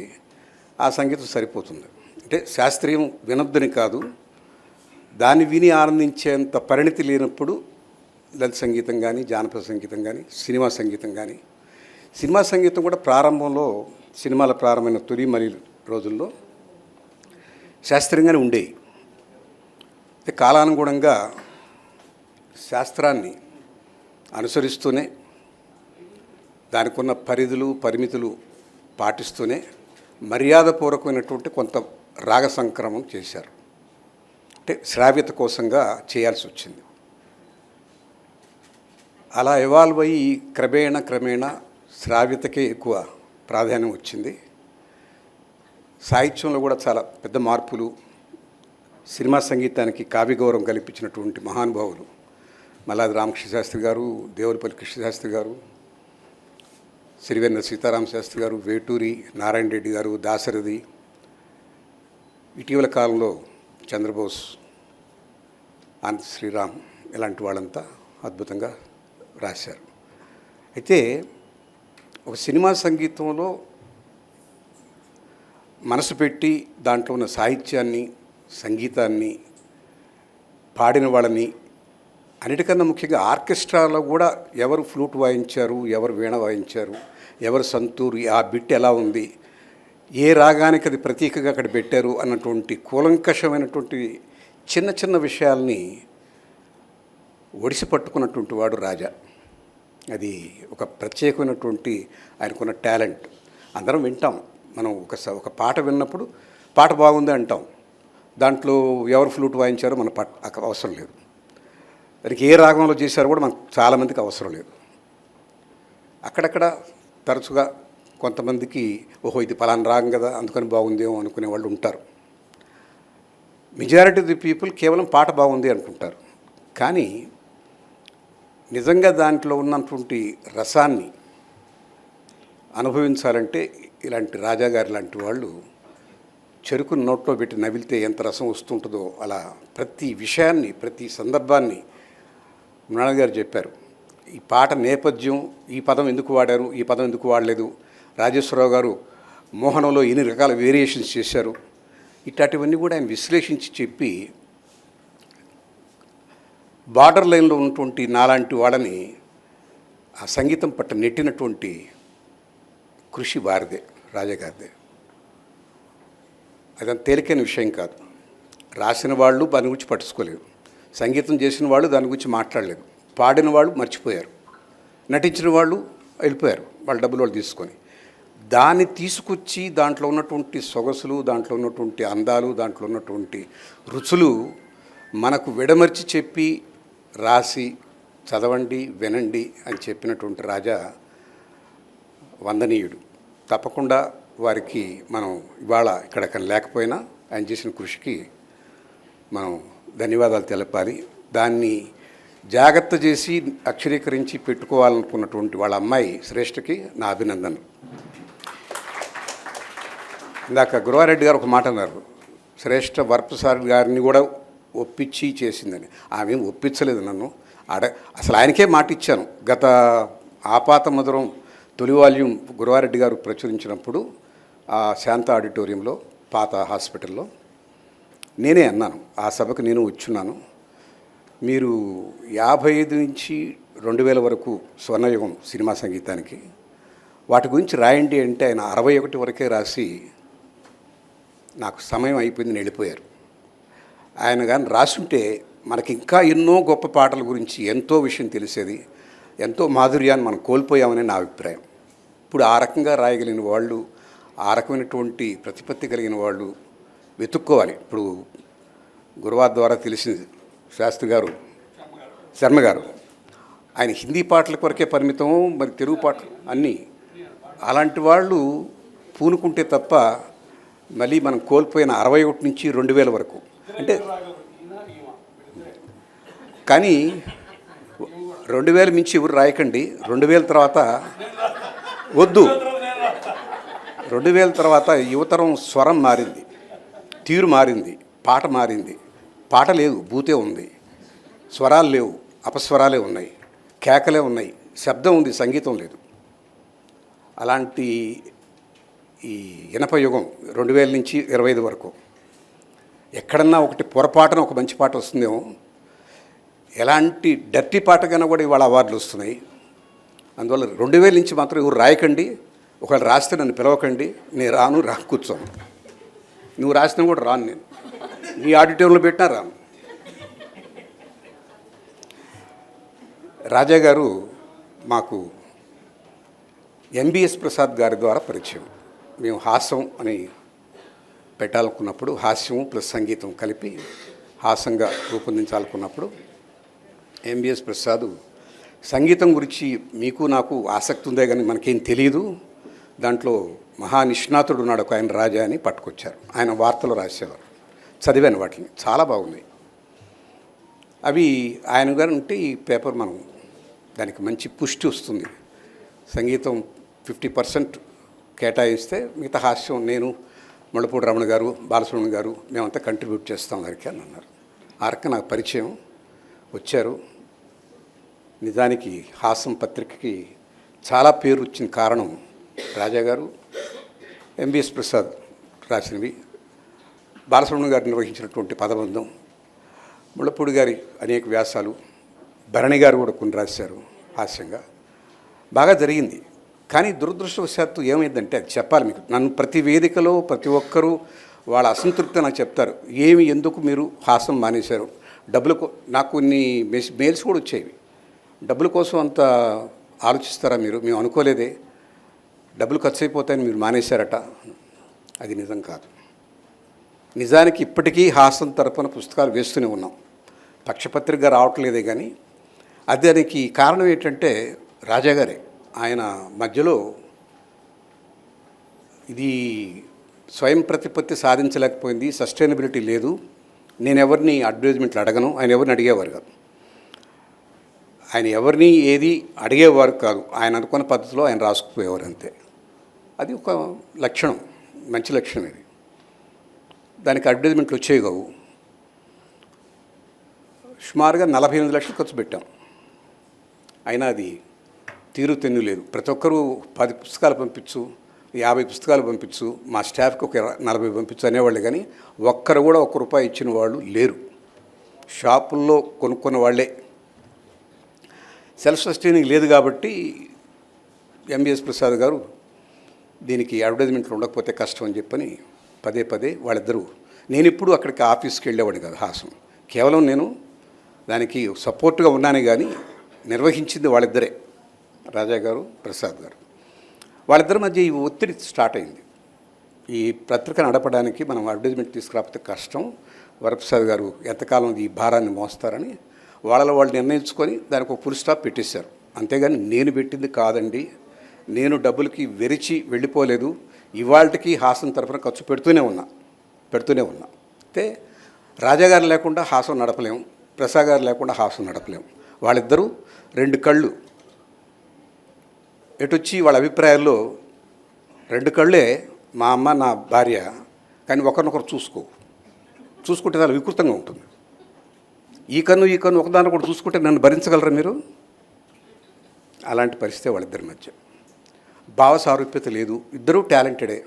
ఆ సంగీతం సరిపోతుంది. అంటే శాస్త్రీయం వినొద్దని కాదు, దాన్ని విని ఆనందించేంత పరిణితి లేనప్పుడు లలిత సంగీతం కానీ, జానపద సంగీతం కానీ, సినిమా సంగీతం కానీ. సినిమా సంగీతం కూడా ప్రారంభంలో, సినిమాల ప్రారంభమైన తొలి రోజుల్లో శాస్త్రీయంగానే ఉండేవి. కాలానుగుణంగా శాస్త్రాన్ని అనుసరిస్తూనే, దానికి ఉన్న పరిధులు పరిమితులు పాటిస్తూనే మర్యాదపూర్వకమైనటువంటి కొంత రాగ సంక్రమం చేశారు. అంటే శ్రావ్యత కోసంగా చేయాల్సి వచ్చింది. అలా ఎవాల్వ్ అయ్యి క్రమేణా శ్రావ్యతకే ఎక్కువ ప్రాధాన్యం వచ్చింది. సాహిత్యంలో కూడా చాలా పెద్ద మార్పులు, సినిమా సంగీతానికి కావ్యగౌరవం కల్పించినటువంటి మహానుభావులు మల్లాది రామకృష్ణ శాస్త్రి గారు, దేవులపల్లి కృష్ణశాస్త్రి గారు, సిరివెన్నెల సీతారామ శాస్త్రి గారు, వేటూరి నారాయణ రెడ్డి గారు, దాశరథి. ఇటీవల కాలంలో చంద్రబోస్, అనంత శ్రీరామ్ ఇలాంటి వాళ్ళంతా అద్భుతంగా రాశారు. అయితే ఒక సినిమా సంగీతంలో మనసు పెట్టి దాంట్లో ఉన్న సాహిత్యాన్ని, సంగీతాన్ని, పాడిన వాళ్ళని, అన్నిటికన్నా ముఖ్యంగా ఆర్కెస్ట్రాలో కూడా ఎవరు ఫ్లూట్ వాయించారు, ఎవరు వీణ వాయించారు, ఎవరు సంతూరు, ఆ బిట్ ఎలా ఉంది, ఏ రాగానికి అది ప్రతీకగా అక్కడ పెట్టారు అన్నటువంటి కూలంకషమైనటువంటి చిన్న చిన్న విషయాల్ని ఒడిసి పట్టుకున్నటువంటి వాడు రాజా. అది ఒక ప్రత్యేకమైనటువంటి ఆయనకున్న టాలెంట్. అందరం వింటాం, మనం ఒక పాట విన్నప్పుడు పాట బాగుంది అంటాం, దాంట్లో ఎవరు ఫ్లూట్ వాయించారో మన అవసరం లేదు, దానికి ఏ రాగంలో చేశారో కూడా మనకు చాలామందికి అవసరం లేదు. అక్కడక్కడ తరచుగా కొంతమందికి ఓహో ఇది పలానా రాగం కదా అందుకని బాగుందేమో అనుకునే వాళ్ళు ఉంటారు. మెజారిటీ ఆఫ్ ది పీపుల్ కేవలం పాట బాగుంది అనుకుంటారు. కానీ నిజంగా దాంట్లో ఉన్నటువంటి రసాన్ని అనుభవించాలంటే ఇలాంటి రాజాగారి లాంటి వాళ్ళు చెరుకుని నోట్లో పెట్టి నవిలితే ఎంత రసం వస్తుంటుందో అలా ప్రతి విషయాన్ని, ప్రతి సందర్భాన్ని మృణాల్ గారు చెప్పారు. ఈ పాట నేపథ్యం, ఈ పదం ఎందుకు వాడారు, ఈ పదం ఎందుకు వాడలేదు, రాజేశ్వరరావు గారు మోహనంలో ఎన్ని రకాల వేరియేషన్స్ చేశారు, ఇట్లాంటివన్నీ కూడా ఆయన విశ్లేషించి చెప్పి బార్డర్ లైన్లో ఉన్నటువంటి నాలాంటి వాళ్ళని ఆ సంగీతం పట్ల నెట్టినటువంటి కృషి వారిదే, రాజాగారిదే. అదంత తేలికైన విషయం కాదు. రాసిన వాళ్ళు దాని గురించి పట్టించుకోలేరు, సంగీతం చేసిన వాళ్ళు దాని గురించి మాట్లాడలేదు, పాడిన వాళ్ళు మర్చిపోయారు, నటించిన వాళ్ళు వెళ్ళిపోయారు వాళ్ళ డబ్బులు వాళ్ళు తీసుకొని. దాన్ని తీసుకొచ్చి దాంట్లో ఉన్నటువంటి సొగసులు, దాంట్లో ఉన్నటువంటి అందాలు, దాంట్లో ఉన్నటువంటి రుచులు మనకు విడమర్చి చెప్పి రాసి చదవండి, వినండి అని చెప్పినటువంటి రాజా వందనీయుడు. తప్పకుండా వారికి మనం ఇవాళ ఇక్కడ లేకపోయినా ఆయన చేసిన కృషికి మనం ధన్యవాదాలు తెలపాలి. దాన్ని జాగ్రత్త చేసి అక్షరీకరించి పెట్టుకోవాలనుకున్నటువంటి వాళ్ళ అమ్మాయి శ్రేష్ఠకి నా అభినందనలు. ఇందాక గురవారెడ్డి గారు ఒక మాట అన్నారు, శ్రేష్ఠ వరప్రసాద్ గారిని కూడా ఒప్పించి చేసిందని. ఆమె ఒప్పించలేదు నన్ను, అసలు ఆయనకే మాట ఇచ్చాను. గత ఆపాత మధురం తొలి వాల్యూమ్ గురవారెడ్డి గారు ప్రచురించినప్పుడు ఆ శాంత ఆడిటోరియంలో, పాత హాస్పిటల్లో నేనే అన్నాను, ఆ సభకు నేను వచ్చున్నాను, మీరు 55 నుంచి 2000 వరకు స్వర్ణయుగం సినిమా సంగీతానికి, వాటి గురించి రాయండి అంటే ఆయన 61 వరకే రాసి నాకు సమయం అయిపోయిందని వెళ్ళిపోయారు. ఆయన కానీ రాసుంటే మనకి ఇంకా ఎన్నో గొప్ప పాటల గురించి ఎంతో విషయం తెలిసేది, ఎంతో మాధుర్యాన్ని మనం కోల్పోయామని నా అభిప్రాయం. ఇప్పుడు ఆ రకంగా రాయగలిగిన వాళ్ళు, ఆ రకమైనటువంటి ప్రతిపత్తి కలిగిన వాళ్ళు వెతుక్కోవాలి. ఇప్పుడు గురువార్ ద్వారా తెలిసింది, శాస్త్రి గారు, శర్మ గారు ఆయన హిందీ పాటల కొరకే పరిమితం, మరి తెలుగు పాటలు అన్నీ. అలాంటి వాళ్ళు పూనుకుంటే తప్ప మళ్ళీ మనం కోల్పోయిన 61 నుంచి 2000 వరకు అంటే, కానీ 2000 మించి ఎవరు రాయకండి. 2000 తర్వాత వద్దు. 2000 తర్వాత యువతరం స్వరం మారింది, తీరు మారింది, పాట మారింది. పాట లేదు, భూతే ఉంది, స్వరాలు లేవు, అపస్వరాలే ఉన్నాయి, కేకలే ఉన్నాయి, శబ్దం ఉంది, సంగీతం లేదు. అలాంటి ఈ ఇనప యుగం 2000 నుంచి 25 వరకు ఎక్కడన్నా ఒకటి పొరపాటున ఒక మంచి పాట వస్తుందేమో, ఎలాంటి డర్టీ పాట కన్నా కూడా ఇవాళ అవార్డులు వస్తున్నాయి. అందువల్ల 2000 నుంచి మాత్రం ఎవరు రాయకండి. ఒకవేళ రాస్తే నన్ను పిలవకండి, నేను రాను, కూర్చోను. నువ్వు రాసినా కూడా రాను, నేను నీ ఆడిటోరియంలో పెట్టినా రాను. రాజా గారు మాకు ఎంబీఎస్ ప్రసాద్ గారి ద్వారా పరిచయం. మేము హాస్యం అని పెట్టాలనుకున్నప్పుడు, హాస్యం ప్లస్ సంగీతం కలిపి హాస్యంగా రూపొందించాలనుకున్నప్పుడు ఎంబీఎస్ ప్రసాద్ సంగీతం గురించి మీకు నాకు ఆసక్తి ఉందే కానీ మనకేం తెలియదు, దాంట్లో మహా నిష్ణాతుడు ఉన్నాడు ఒక ఆయన రాజా అని పట్టుకొచ్చారు. ఆయన వార్తలు రాసేవారు, చదివాను వాటిని, చాలా బాగున్నాయి అవి. ఆయన గారు ఉంటే ఈ పేపర్ మనం దానికి మంచి పుష్టి వస్తుంది. సంగీతం 50% కేటాయిస్తే మిగతా హాస్యం నేను ముళ్ళపూడి రమణ గారు, బాలసుబ్రహ్మణ్యం గారు మేమంతా కంట్రిబ్యూట్ చేస్తాం దానికి అని అన్నారు. ఆ రకంగా నాకు పరిచయం వచ్చారు. నిజానికి హాసం పత్రికకి చాలా పేరు వచ్చిన కారణం రాజా గారు, ఎంవిఎస్ ప్రసాద్ రాసినవి, బాలసుబ్రహ్మణ్యం గారు నిర్వహించినటువంటి పదబంధం, ముళ్ళపూడి గారి అనేక వ్యాసాలు, భరణి గారు కూడా కొన్ని రాశారు హాస్యంగా. బాగా జరిగింది. కానీ దురదృష్టవశాత్తు ఏమైందంటే, అది చెప్పాలి మీకు, నన్ను ప్రతి వేదికలో ప్రతి ఒక్కరూ వాళ్ళ అసంతృప్తి నాకు చెప్తారు. ఎందుకు మీరు హాసం మానేశారు, నాకు కొన్ని మెయిల్స్ కూడా వచ్చేవి. డబ్బుల కోసం అంత ఆలోచిస్తారా మీరు, మేము అనుకోలేదే, డబ్బులు ఖర్చు అయిపోతాయని మీరు మానేశారట. అది నిజం కాదు. నిజానికి ఇప్పటికీ హాసం తరపున పుస్తకాలు వేస్తూనే ఉన్నాం. పక్షపత్రికగా రావట్లేదే కానీ దానికి కారణం ఏంటంటే రాజాగారే. ఆయన మధ్యలో ఇది స్వయం ప్రతిపత్తి సాధించలేకపోయింది, సస్టైనబిలిటీ లేదు, నేను ఎవరిని అడ్వర్టైజ్మెంట్లు అడగను, ఆయన ఎవరిని అడిగేవారు కాదు. ఆయన ఎవరిని ఏది అడిగేవారు కాదు. ఆయన అనుకున్న పద్ధతిలో ఆయన రాసుకుపోయేవారు అంతే. అది ఒక లక్షణం, మంచి లక్షణం ఇది. దానికి అడ్వర్టైజ్మెంట్లు వచ్చేవి కావు. సుమారుగా 48 లక్షలు ఖర్చు పెట్టాం. అయినా అది తీరుతెన్ను లేదు. ప్రతి ఒక్కరూ 10 పుస్తకాలు పంపించు, 50 పుస్తకాలు పంపించు, మా స్టాఫ్కి ఒక 40 పంపించు అనేవాళ్ళు, కానీ ఒక్కరు కూడా ₹1 ఇచ్చిన వాళ్ళు లేరు. షాపుల్లో కొనుక్కున్న వాళ్ళే. సెల్ఫ్ సస్టైనింగ్ లేదు కాబట్టి ఎంవిఎస్ ప్రసాద్ గారు దీనికి అడ్వర్టైజ్మెంట్లు ఉండకపోతే కష్టం అని చెప్పని పదే వాళ్ళిద్దరూ, నేను ఇప్పుడు అక్కడికి ఆఫీస్కి వెళ్ళేవాడిని కాదు హాసం, కేవలం నేను దానికి సపోర్ట్గా ఉన్నానే కానీ నిర్వహించింది వాళ్ళిద్దరే, రాజా గారు, ప్రసాద్ గారు. వాళ్ళిద్దరి మధ్య ఈ ఒత్తిడి స్టార్ట్ అయింది. ఈ పత్రిక నడపడానికి మనం అడ్వర్టైజ్మెంట్ తీసుకురాకపోతే కష్టం, వరప్రసాద్ గారు ఎంతకాలం ఈ భారాన్ని మోస్తారని వాళ్ళు నిర్ణయించుకొని దానికి ఒక ఫుల్ స్టాప్ పెట్టేశారు. అంతేగాని నేను పెట్టింది కాదండి, నేను డబ్బులకి వెరిచి వెళ్ళిపోలేదు, ఇవాళకి హాసం తరఫున ఖర్చు పెడుతూనే ఉన్నా. అయితే రాజాగారు లేకుండా హాసం నడపలేము, ప్రసాద్ గారు లేకుండా హాసం నడపలేము. వాళ్ళిద్దరూ 2 కళ్ళు ఎటొచ్చి వాళ్ళ అభిప్రాయాల్లో 2 కళ్ళే మా అమ్మ నా భార్య, కానీ ఒకరినొకరు చూసుకుంటే చాలా వికృతంగా ఉంటుంది. ఈ కన్ను ఒకదాన్ని కూడా చూసుకుంటే నన్ను భరించగలరా మీరు? అలాంటి పరిస్థితి వాళ్ళిద్దరి మధ్య. భావ సారూప్యత లేదు. ఇద్దరూ టాలెంటెడే.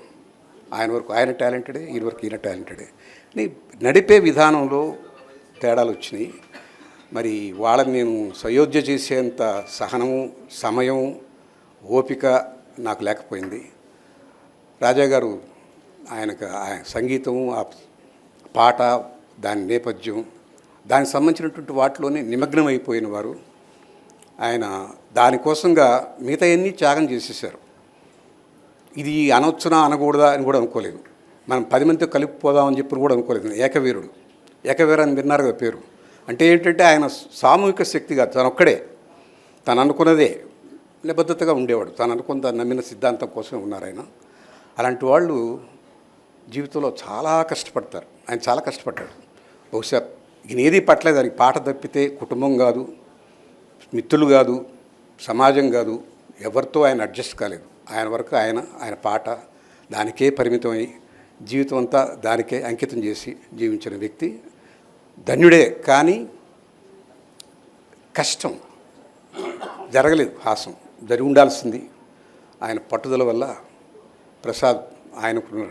ఆయన వరకు ఆయన టాలెంటెడే, ఈయన వరకు ఈయన టాలెంటెడే. నడిపే విధానంలో తేడాలు వచ్చినాయి. మరి వాళ్ళని నేను సయోధ్య చేసేంత సహనము, సమయం, ఓపిక నాకు లేకపోయింది. రాజాగారు ఆయన సంగీతము, ఆ పాట, దాని నేపథ్యం, దానికి సంబంధించినటువంటి వాటిలోనే నిమగ్నం అయిపోయిన వారు. ఆయన దానికోసంగా మిగతా అన్నీ త్యాగం చేసేసారు. ఇది అనవచ్చునా అనకూడదా అని కూడా అనుకోలేదు. మనం 10 మందితో కలిపిపోదామని చెప్పి కూడా అనుకోలేదు. ఏకవీర అని విన్నారు కదా పేరు. అంటే ఏంటంటే ఆయన సామూహిక శక్తి కాదు, తనొక్కడే, తను అనుకున్నదే నిబద్ధతగా ఉండేవాడు. తను అనుకున్న నమ్మిన సిద్ధాంతం కోసమే ఉన్నారు ఆయన. అలాంటి వాళ్ళు జీవితంలో చాలా కష్టపడతారు. ఆయన చాలా కష్టపడ్డాడు. బహుశా ఈయన ఏది పట్టలేదు. దానికి పాట తప్పితే కుటుంబం కాదు, మిత్రులు కాదు, సమాజం కాదు, ఎవరితో ఆయన అడ్జస్ట్ కాలేదు. ఆయన వరకు ఆయన పాట, దానికే పరిమితమై జీవితం అంతా దానికే అంకితం చేసి జీవించిన వ్యక్తి ధన్యుడే. కానీ కష్టం జరగలేదు. హాసం జరిగి ఉండాల్సింది. ఆయన పట్టుదల వల్ల, ప్రసాద్ ఆయనకున్న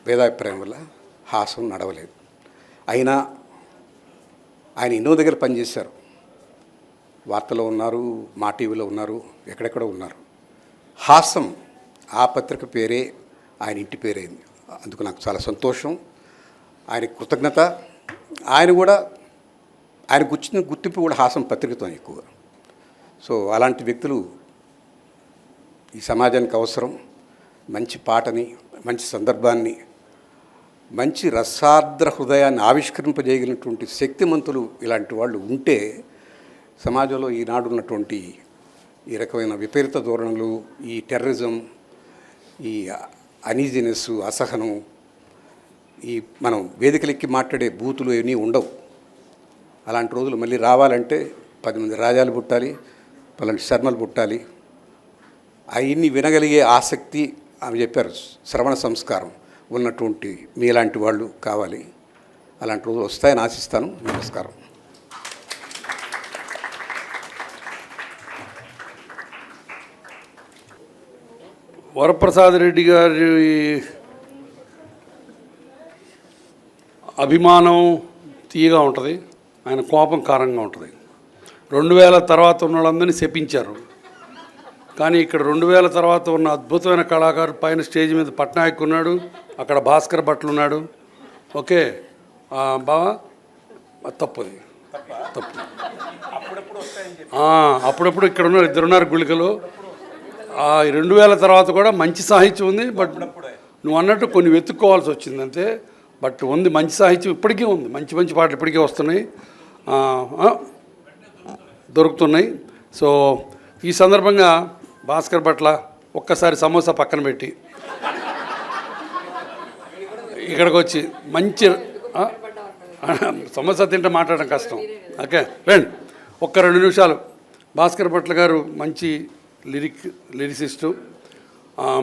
భేదాభిప్రాయం వల్ల హాసం నడవలేదు. అయినా ఆయన ఎన్నో దగ్గర పనిచేశారు. వార్తలో ఉన్నారు, మా టీవీలో ఉన్నారు, ఎక్కడెక్కడో ఉన్నారు. హాసం ఆ పత్రిక పేరే ఆయన ఇంటి పేరైంది. అందుకు నాకు చాలా సంతోషం, ఆయన కృతజ్ఞత. ఆయన కూడా ఆయనకు వచ్చిన గుర్తింపు కూడా హాసం పత్రికతో ఎక్కువగా. సో అలాంటి వ్యక్తులు ఈ సమాజానికి అవసరం. మంచి పాటని, మంచి సందర్భాన్ని, మంచి రసార్ద్ర హృదయాన్ని ఆవిష్కరింపజేయగలిగినటువంటి శక్తిమంతులు ఇలాంటి వాళ్ళు ఉంటే సమాజంలో ఈనాడు ఉన్నటువంటి ఈ రకమైన విపరీత ధోరణులు, ఈ టెర్రరిజం, ఈ అనీజినెస్, అసహనం, ఈ మనం వేదికలెక్కి మాట్లాడే బూతులు ఇవన్నీ ఉండవు. అలాంటి రోజులు మళ్ళీ రావాలంటే 10 మంది రాజాలు పుట్టాలి, పలాంటి శర్మలు పుట్టాలి. అవన్నీ వినగలిగే ఆసక్తి, ఆమె చెప్పారు శ్రవణ సంస్కారం, ఉన్నటువంటి మీలాంటి వాళ్ళు కావాలి. అలాంటి రోజులు వస్తాయని ఆశిస్తాను. నమస్కారం. వరప్రసాద్ రెడ్డి గారి అభిమానం తీయగా ఉంటుంది, ఆయన కోపం కారంగా ఉంటుంది. 2000 తర్వాత ఉన్న వాళ్ళందరినీ శపించారు, కానీ ఇక్కడ 2000 తర్వాత ఉన్న అద్భుతమైన కళాకారు పైన స్టేజ్ మీద పట్నాయక్ ఉన్నాడు, అక్కడ భాస్కర్ భట్లు ఉన్నాడు. ఓకే బావా, తప్పది తప్పు. అప్పుడప్పుడు ఇక్కడ ఉన్నారు, ఇద్దరున్నారు గుళికలు. 2000 తర్వాత కూడా మంచి సాహిత్యం ఉంది. బట్ నువ్వు అన్నట్టు కొన్ని వెతుక్కోవాల్సి వచ్చింది అంతే. బట్ ఉంది, మంచి సాహిత్యం ఇప్పటికీ ఉంది, మంచి మంచి పాటలు ఇప్పటికీ వస్తున్నాయి, దొరుకుతున్నాయి. సో ఈ సందర్భంగా భాస్కర్ భట్ల ఒక్కసారి సమోసా పక్కన పెట్టి ఇక్కడికి వచ్చి మంచి సమోసా తింటే మాట్లాడడం కష్టం. ఓకే రండి, ఒక్క 2 నిమిషాలు. భాస్కర్ భట్ల గారు మంచి లిరిసిస్టు,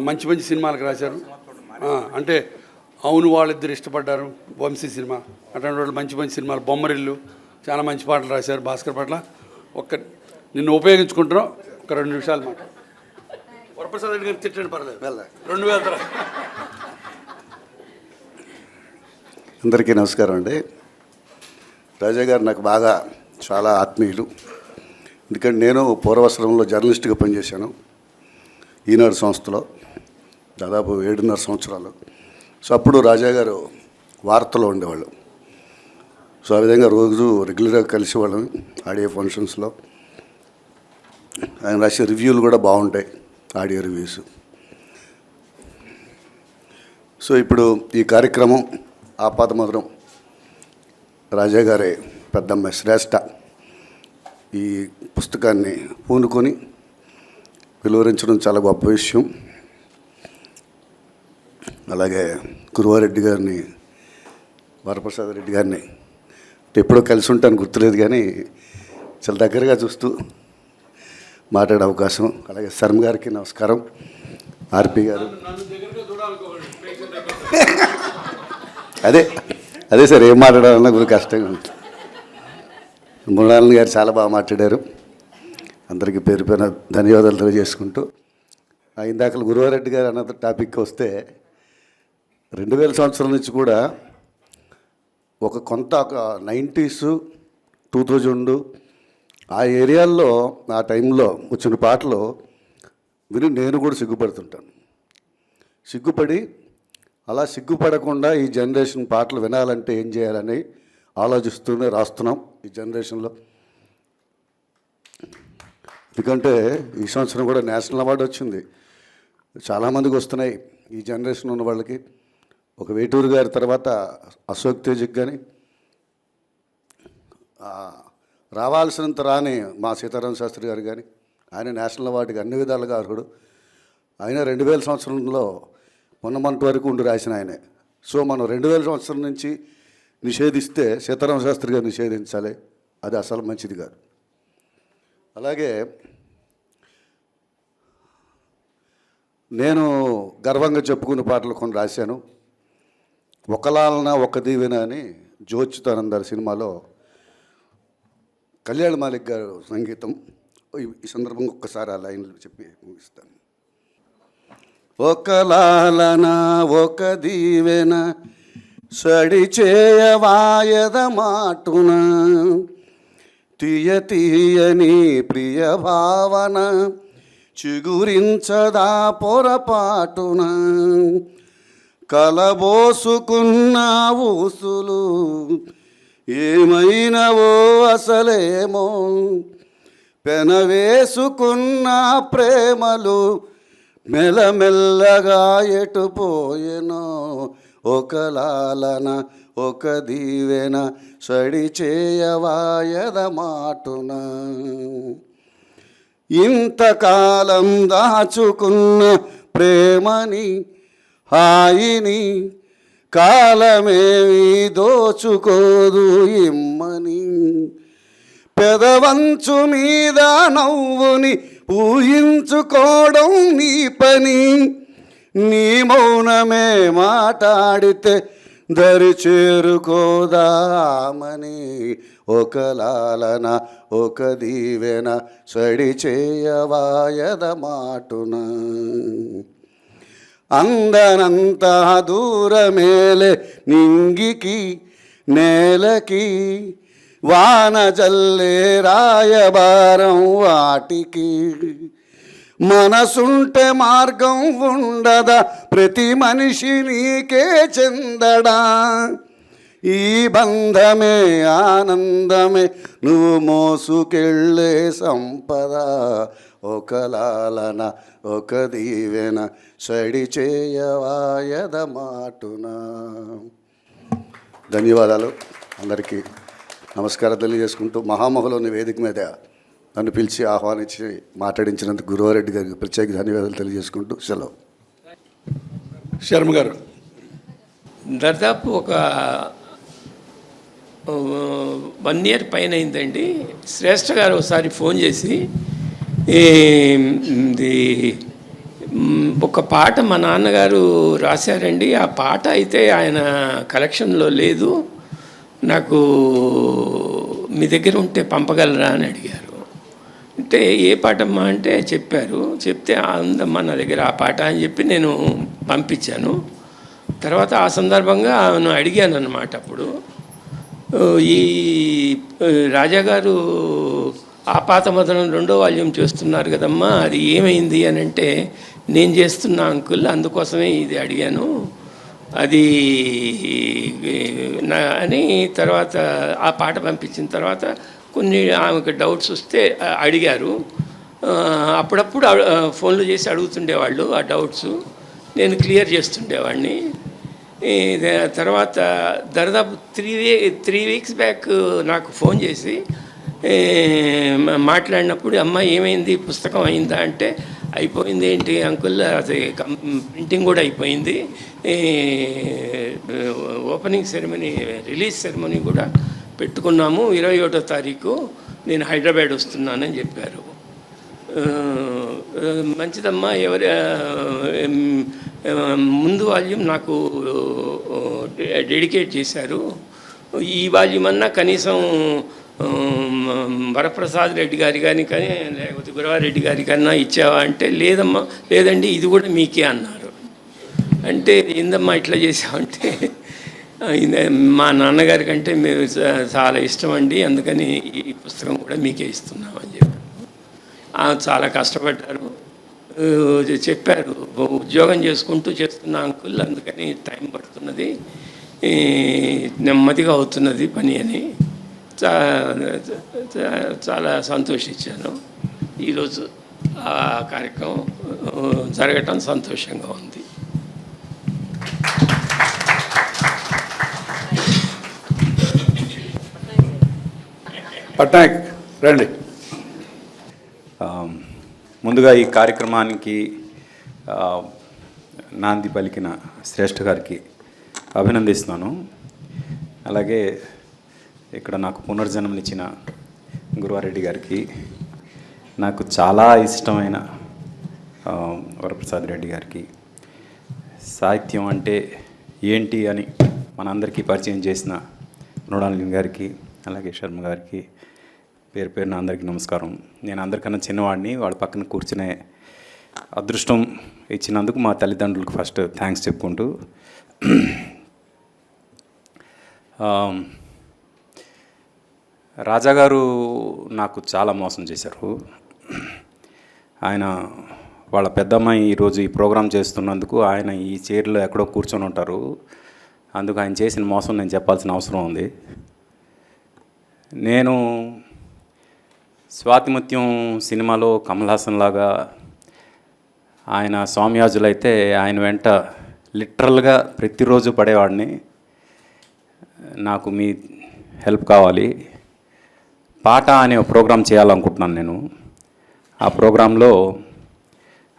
మంచి మంచి సినిమాలకు రాశారు. అంటే అవును వాళ్ళిద్దరు ఇష్టపడ్డారు, వంశీ సినిమా, అటువంటి వాళ్ళు మంచి మంచి సినిమాలు, బొమ్మరిల్లు, చాలా మంచి పాటలు రాశారు భాస్కర్ భట్ల. నిన్ను ఉపయోగించుకుంటున్నావు, ఒక 2 నిమిషాలు మాట. వరప్రసాద్ రెడ్డి గారు తిట్టండి, పర్లేదు. 2000 తర్వాత. అందరికీ నమస్కారం అండి. రాజా గారు నాకు బాగా చాలా ఆత్మీయులు. ఎందుకంటే నేను పూర్వాశ్రమంలో జర్నలిస్ట్గా పనిచేశాను, ఈనాడు సంస్థలో దాదాపు 7.5 సంవత్సరాలు. సో అప్పుడు రాజా గారు వార్తలో ఉండేవాళ్ళు. సో ఆ విధంగా రోజు రెగ్యులర్గా కలిసేవాళ్ళం ఆడియో ఫంక్షన్స్లో. ఆయన రాసే రివ్యూలు కూడా బాగుంటాయి, ఆడియో రివ్యూస్. సో ఇప్పుడు ఈ కార్యక్రమం ఆపాదమధురం రాజా గారి పెద్దమ్మాయి శ్రేష్ఠ ఈ పుస్తకాన్ని పూనుకొని వెలువరించడం చాలా గొప్ప విషయం. అలాగే గురువారెడ్డి గారిని, వరప్రసాద్ రెడ్డి గారిని ఎప్పుడో కలిసి ఉంటాను గుర్తులేదు, కానీ చాలా దగ్గరగా చూస్తూ మాట్లాడే అవకాశం. అలాగే శర్మ గారికి నమస్కారం, ఆర్పి గారు. అదే సార్, ఏం మాట్లాడాలన్నా కొద్దిగా కష్టంగా ఉంటుంది. మృణాలిని గారు చాలా బాగా మాట్లాడారు. అందరికీ పేరు పేరున ధన్యవాదాలు తెలియజేసుకుంటూ, ఇందాక గురువారెడ్డి గారు అన్న టాపిక్ వస్తే 2000 సంవత్సరం నుంచి కూడా ఒక 90s 2000 ఆ ఏరియాల్లో ఆ టైంలో వచ్చిన పాటలు విని నేను కూడా సిగ్గుపడుతుంటాను. సిగ్గుపడి అలా సిగ్గుపడకుండా ఈ జనరేషన్ పాటలు వినాలంటే ఏం చేయాలని ఆలోచిస్తూనే రాస్తున్నాం ఈ జనరేషన్లో. ఎందుకంటే ఈ సంవత్సరం కూడా నేషనల్ అవార్డు వచ్చింది, చాలామందికి వస్తున్నాయి ఈ జనరేషన్ ఉన్న వాళ్ళకి. ఒక వేటూరు గారి తర్వాత అశోక్ తేజ్కి కానీ, రావాల్సినంత రాని మా సీతారామ శాస్త్రి గారు కానీ, ఆయన నేషనల్ అవార్డుకి అన్ని విధాలుగా అర్హుడు. ఆయన 2000 సంవత్సరంలో మొన్నమంటి వరకు ఉండి రాసిన ఆయనే. సో మనం 2000 సంవత్సరం నుంచి నిషేధిస్తే సీతారామ శాస్త్రి గారు నిషేధించాలి, అది అసలు మంచిది కాదు. అలాగే నేను గర్వంగా చెప్పుకునే పాటలు కొన్ని రాశాను. ఒకలాలన ఒక దీవెన అని జోచ్యుతానందర్ సినిమాలో కళ్యాణ్ మాలిక్ గారు సంగీతం. ఈ సందర్భంగా ఒక్కసారి ఆ లైన్లు చెప్పి ముగిస్తాను. ఒకలాలన ఒక దీవెన సడి చేయవాయద మాటున తీయ తీయని ప్రియ భావన చిగురించదా పొరపాటున కలబోసుకున్న ఊసులు ఏమైనవో అసలేమో పెనవేసుకున్న ప్రేమలు మెల్లమెల్లగా ఎటుపోయెనో ఒకలాలన ఒక దీవెన సడి చేయవాయద మాటున ఇంతకాలం దాచుకున్న ప్రేమని హాయిని కాలమేమి దోచుకోదు ఇమ్మని పెదవంచు మీద నవ్వుని ఊహించుకోవడం నీ పని నీ మౌనమే మాట్లాడితే దరి చేరుకోదామని ఒక లాలన ఒక దీవెన సడి చేయవాయద మాటున అందనంత దూరమేలే నింగికి నేలకి వాన జల్లే రాయబారం వాటికి మనసుంటే మార్గం ఉండదా ప్రతి మనిషి నీకే చెందడా ఈ బంధమే ఆనందమే నువ్వు మోసుకెళ్ళే సంపద ఒక లాలన ఒక దీవెన సడి చేయవాయద మాటున. ధన్యవాదాలు అందరికీ నమస్కారం తెలియజేసుకుంటూ మహామహులోని వేదిక మీద నన్ను పిలిచి ఆహ్వానించి మాట్లాడించినందుకు గురువారెడ్డి గారికి ప్రత్యేక ధన్యవాదాలు తెలియజేసుకుంటూ సెలవు. శర్మ గారు. దాదాపు ఒక 1 year పైన అయిందండి. శ్రేష్ఠ గారు ఒకసారి ఫోన్ చేసి ఒక పాట మా నాన్నగారు రాశారండి, ఆ పాట అయితే ఆయన కలెక్షన్లో లేదు, నాకు మీ దగ్గర ఉంటే పంపగలరా అని అడిగారు. అంటే ఏ పాటమ్మా అంటే చెప్పారు. చెప్తే ఉందమ్మా నా దగ్గర ఆ పాట అని చెప్పి నేను పంపించాను. తర్వాత ఆ సందర్భంగా నేను అడిగాను అన్నమాట. అప్పుడు ఈ రాజాగారు ఆపాత మదనం 2వ వాల్యూమ్ చేస్తున్నారు కదమ్మా, అది ఏమైంది అని అంటే, నేను చేస్తున్నా అంకుల్, అందుకోసమే ఇది అడిగాను అది అని. తర్వాత ఆ పాట పంపించిన తర్వాత కొన్ని ఆమెకు డౌట్స్ వస్తే అడిగారు. అప్పుడప్పుడు ఫోన్లు చేసి అడుగుతుండేవాళ్ళు ఆ డౌట్స్, నేను క్లియర్ చేస్తుండేవాడిని. తర్వాత దాదాపు 3 weeks బ్యాక్ నాకు ఫోన్ చేసి మాట్లాడినప్పుడు, అమ్మ ఏమైంది పుస్తకం అయిందా అంటే, అయిపోయింది ఏంటి అంకుల్, అది ప్రింటింగ్ కూడా అయిపోయింది, ఓపెనింగ్ సెరమనీ రిలీజ్ సెరమనీ కూడా పెట్టుకున్నాము, 21వ తారీఖు నేను హైదరాబాద్ వస్తున్నానని చెప్పారు. మంచిదమ్మా, ముందు వాల్యూమ్ నాకు డెడికేట్ చేశారు, ఈ వాల్యూమ్ అన్నా కనీసం వరప్రసాద్ రెడ్డి గారి కానీ లేకపోతే గురవారెడ్డి గారి కన్నా ఇచ్చావా అంటే, లేదమ్మా, లేదండి ఇది కూడా మీకే అన్నారు. అంటే ఏందమ్మా ఇట్లా చేసామంటే, మా నాన్నగారి కంటే మేము చాలా ఇష్టం అండి, అందుకని ఈ పుస్తకం కూడా మీకే ఇస్తున్నామని చెప్పారు. చాలా కష్టపడ్డారు, చెప్పారు ఉద్యోగం చేసుకుంటూ చేస్తున్నా అంకుల్, అందుకని టైం పడుతున్నది, నెమ్మదిగా అవుతున్నది పని అని చాలా సంతోషించాను. ఈరోజు ఆ కార్యక్రమం జరగటం సంతోషంగా ఉంది. పట్నాయక్ రండి. ముందుగా ఈ కార్యక్రమానికి నాంది పలికిన శ్రేష్ఠ గారికి అభినందిస్తున్నాను. అలాగే ఇక్కడ నాకు పునర్జన్మనిచ్చిన గురువారెడ్డి గారికి, నాకు చాలా ఇష్టమైన వరప్రసాద్ రెడ్డి గారికి, సాహిత్యం అంటే ఏంటి అని మనందరికీ పరిచయం చేసిన మృణాలిని గారికి, అలాగే శర్మ గారికి పేరు పేరున అందరికీ నమస్కారం. నేను అందరికన్నా చిన్నవాడిని, వాళ్ళ పక్కన కూర్చునే అదృష్టం ఇచ్చినందుకు మా తల్లిదండ్రులకు ఫస్ట్ థ్యాంక్స్ చెప్పుకుంటూ, రాజాగారు నాకు చాలా మోసం చేశారు. ఆయన వాళ్ళ పెద్దమ్మాయి ఈరోజు ఈ ప్రోగ్రాం చేస్తున్నందుకు ఆయన ఈ చైర్లో ఎక్కడో కూర్చొని ఉంటారు. అందుకు ఆయన చేసిన మోసం నేను చెప్పాల్సిన అవసరం ఉంది. నేను స్వాతిముత్యం సినిమాలో కమల్ హాసన్ లాగా, ఆయన స్వామియాజులైతే ఆయన వెంట లిటరల్గా ప్రతిరోజు పడేవాడిని. నాకు మీ హెల్ప్ కావాలి, పాట అనే ఒక ప్రోగ్రాం చేయాలనుకుంటున్నాను నేను. ఆ ప్రోగ్రాంలో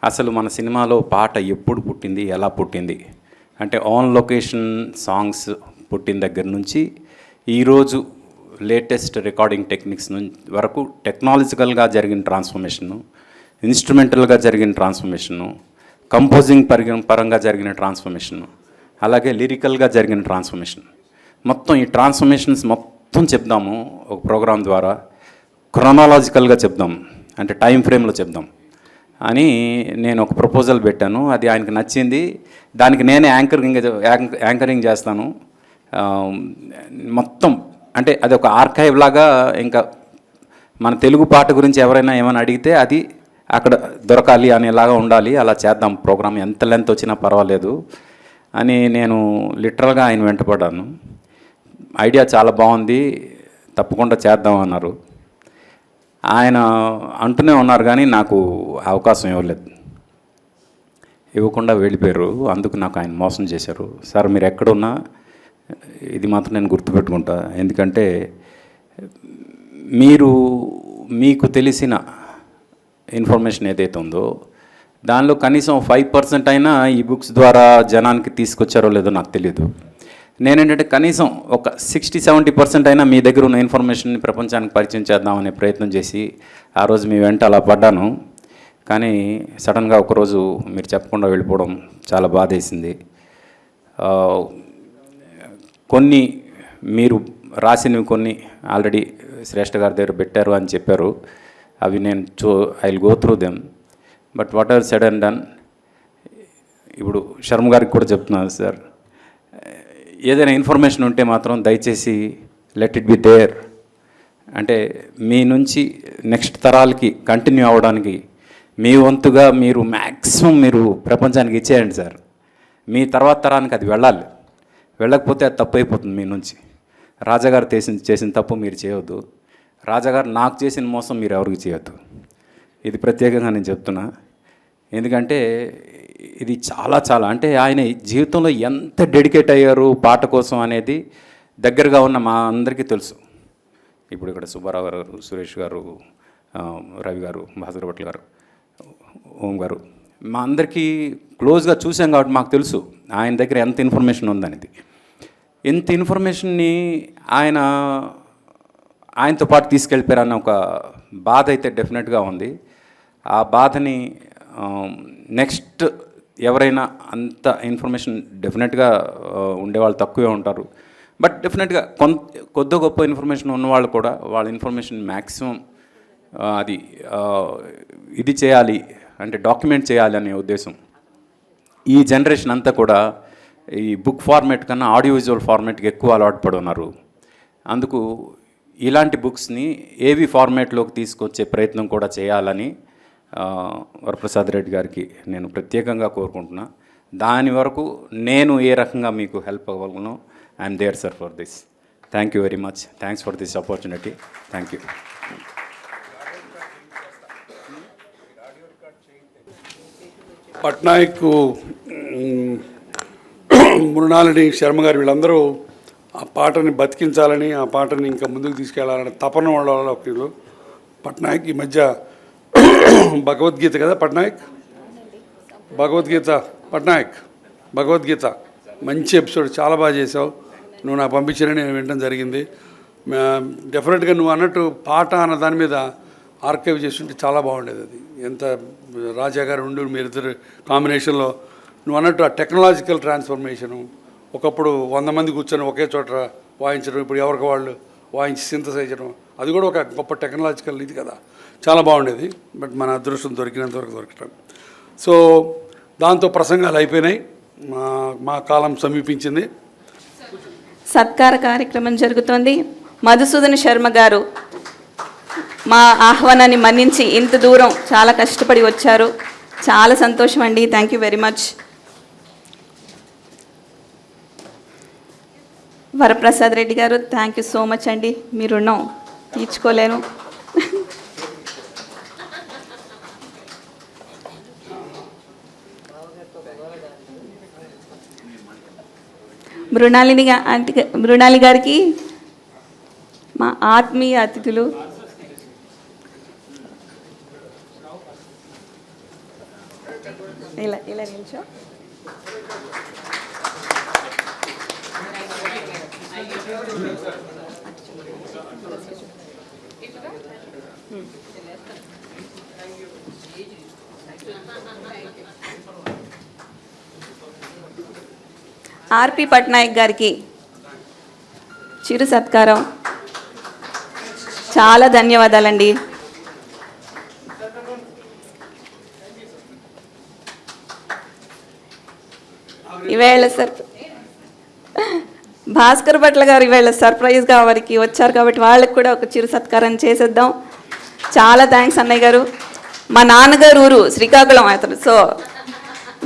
అసలు మన సినిమాలో పాట ఎప్పుడు పుట్టింది, ఎలా పుట్టింది అంటే, ఆన్ లొకేషన్ సాంగ్స్ పుట్టిన దగ్గర నుంచి ఈరోజు లేటెస్ట్ రికార్డింగ్ టెక్నిక్స్ వరకు టెక్నాలజికల్గా జరిగిన ట్రాన్స్ఫర్మేషను, ఇన్స్ట్రుమెంటల్గా జరిగిన ట్రాన్స్ఫర్మేషను, కంపోజింగ్ పరంగా జరిగిన ట్రాన్స్ఫర్మేషన్, అలాగే లిరికల్గా జరిగిన ట్రాన్స్ఫర్మేషన్, మొత్తం ఈ ట్రాన్స్ఫర్మేషన్స్ మొత్తం చెప్దాము ఒక ప్రోగ్రాం ద్వారా. క్రొనాలజికల్గా చెప్దాం, అంటే టైం ఫ్రేమ్లో చెప్దాం అని నేను ఒక ప్రపోజల్ పెట్టాను. అది ఆయనకు నచ్చింది. దానికి నేనే యాంకరింగ్ చేస్తాను మొత్తం. అంటే అది ఒక ఆర్కైవ్ లాగా. ఇంకా మన తెలుగు పాట గురించి ఎవరైనా ఏమైనా అడిగితే అది అక్కడ దొరకాలి అనేలాగా ఉండాలి. అలా చేద్దాం ప్రోగ్రామ్, ఎంత లెంత్ వచ్చినా పర్వాలేదు అని నేను లిటరల్గా ఆయన వెంటపడ్డాను. ఐడియా చాలా బాగుంది, తప్పకుండా చేద్దాం అన్నారు. ఆయన అంటూనే ఉన్నారు కానీ నాకు అవకాశం ఇవ్వకుండా వెళ్ళిపోయారు. అందుకు నాకు ఆయన మోసం చేశారు. సార్ మీరు ఎక్కడున్నా ఇది మాత్రం నేను గుర్తుపెట్టుకుంటా. ఎందుకంటే మీకు తెలిసిన ఇన్ఫర్మేషన్ ఏదైతే ఉందో దానిలో కనీసం 5% అయినా ఈ బుక్స్ ద్వారా జనానికి తీసుకొచ్చారో లేదో నాకు తెలియదు. నేనేంటంటే కనీసం ఒక 60-70% అయినా మీ దగ్గర ఉన్న ఇన్ఫర్మేషన్ని ప్రపంచానికి పరిచయం చేద్దామనే ప్రయత్నం చేసి ఆ రోజు మీ వెంట అలా పడ్డాను. కానీ సడన్గా ఒకరోజు మీరు చెప్పకుండా వెళ్ళిపోవడం చాలా బాధేసింది. కొన్ని మీరు రాసినవి కొన్ని ఆల్రెడీ శ్రేష్ఠ గారి దగ్గర పెట్టారు అని చెప్పారు. అవి నేను I will go through them. But what ever said and done, ఇప్పుడు శర్మ గారికి కూడా చెప్తున్నాను సార్, ఏదైనా ఇన్ఫర్మేషన్ ఉంటే మాత్రం దయచేసి లెట్ ఇట్ బి దేర్. అంటే మీ నుంచి నెక్స్ట్ తరాలకి కంటిన్యూ అవ్వడానికి మీ వంతుగా మీరు మ్యాక్సిమం మీరు ప్రపంచానికి ఇచ్చేయండి సార్. మీ తర్వాత తరానికి అది వెళ్ళాలి. వెళ్ళకపోతే అది తప్పు అయిపోతుంది మీ నుంచి. రాజాగారు చేసిన తప్పు మీరు చేయవద్దు. రాజాగారు నాకు చేసిన మోసం మీరు ఎవరికి చేయొద్దు. ఇది ప్రత్యేకంగా నేను చెప్తున్నా. ఎందుకంటే ఇది చాలా అంటే ఆయన జీవితంలో ఎంత డెడికేట్ అయ్యారు పాట కోసం అనేది దగ్గరగా ఉన్న మా అందరికీ తెలుసు. ఇప్పుడు ఇక్కడ సుబ్బారావు గారు, సురేష్ గారు, రవి గారు, భాస్కర్ భట్ల గారు, ఓం గారు, మా అందరికీ క్లోజ్గా చూసాం కాబట్టి మాకు తెలుసు ఆయన దగ్గర ఎంత ఇన్ఫర్మేషన్ ఉందనేది. ఎంత ఇన్ఫర్మేషన్ని ఆయనతో పాటు తీసుకెళ్ళిపోయారన్న ఒక బాధ అయితే డెఫినెట్గా ఉంది. ఆ బాధని నెక్స్ట్ ఎవరైనా అంత ఇన్ఫర్మేషన్ డెఫినెట్గా ఉండేవాళ్ళు తక్కువే ఉంటారు. బట్ డెఫినెట్గా కొద్ది గొప్ప ఇన్ఫర్మేషన్ ఉన్నవాళ్ళు కూడా వాళ్ళ ఇన్ఫర్మేషన్ మ్యాక్సిమం అది ఇది చేయాలి, అంటే డాక్యుమెంట్ చేయాలి అనే ఉద్దేశం. ఈ జనరేషన్ అంతా కూడా ఈ బుక్ ఫార్మేట్ కన్నా ఆడియో విజువల్ ఫార్మేట్కి ఎక్కువ అలవాటు పడి ఉన్నారు. అందుకు ఇలాంటి బుక్స్ని ఏవి ఫార్మేట్లోకి తీసుకొచ్చే ప్రయత్నం కూడా చేయాలని వరప్రసాద్ రెడ్డి గారికి నేను ప్రత్యేకంగా కోరుకుంటున్నా. దాని వరకు నేను ఏ రకంగా మీకు హెల్ప్ అవ్వగలను, I'm there sir for this. Thank you very much. Thanks for this opportunity. Thank you. Patnaik, Mrinalini, Sharma గారు వీళ్ళందరూ ఆ పాటని బతికించాలని, ఆ పాటని ఇంకా ముందుకు తీసుకెళ్లాలని తపన వాళ్ళ ఒకరు. పట్నాయక్ ఈ మధ్య భగవద్గీత కదా పట్నాయక్, భగవద్గీత మంచి ఎపిసోడ్, చాలా బాగా చేసావు. నువ్వు నాకు పంపించారని నేను వినడం జరిగింది. డెఫినెట్గా నువ్వు అన్నట్టు పాట అన్న దాని మీద ఆర్కైవ్ చేస్తుంటే చాలా బాగుండేది. అది ఎంత రాజా గారు ఉండు మీరిద్దరు కాంబినేషన్లో నువ్వు అన్నట్టు ఆ టెక్నాలజికల్ ట్రాన్స్ఫర్మేషను, ఒకప్పుడు 100 మంది కూర్చొని ఒకే చోట వాయించడం, ఇప్పుడు ఎవరికి వాళ్ళు వాయించి సింథసైజ్ చేయడం, అది కూడా ఒక గొప్ప టెక్నాలజికల్ ఇది కదా, చాలా బాగుండేది. బట్ మన అదృష్టం దొరికినంతవరకు దొరకటం. సో దాంతో ప్రసంగాలు అయిపోయినాయి, మా కాలం సమీపించింది. సత్కార కార్యక్రమం జరుగుతోంది. మధుసూదన్ శర్మ గారు మా ఆహ్వానాన్ని మన్నించి ఇంత దూరం చాలా కష్టపడి వచ్చారు. చాలా సంతోషం అండి. Thank you very much. Varaprasad Reddy గారు, థ్యాంక్ యూ సో మచ్ అండి. మీ రుణం తీర్చుకోలేను. మృణాలి గారికి మా ఆత్మీయ అతిథులు ఇలా నిల్చో. ఆర్పి పట్నాయక్ గారికి చిరు సత్కారం. చాలా ధన్యవాదాలండి. ఈవేళ భాస్కర్ భట్ల గారు ఈవేళ సర్ప్రైజ్గా వారికి వచ్చారు కాబట్టి వాళ్ళకి కూడా ఒక చిరు సత్కారం చేసేద్దాం. చాలా థ్యాంక్స్ అన్నయ్య గారు. మా నాన్నగారు ఊరు శ్రీకాకుళం అతను, సో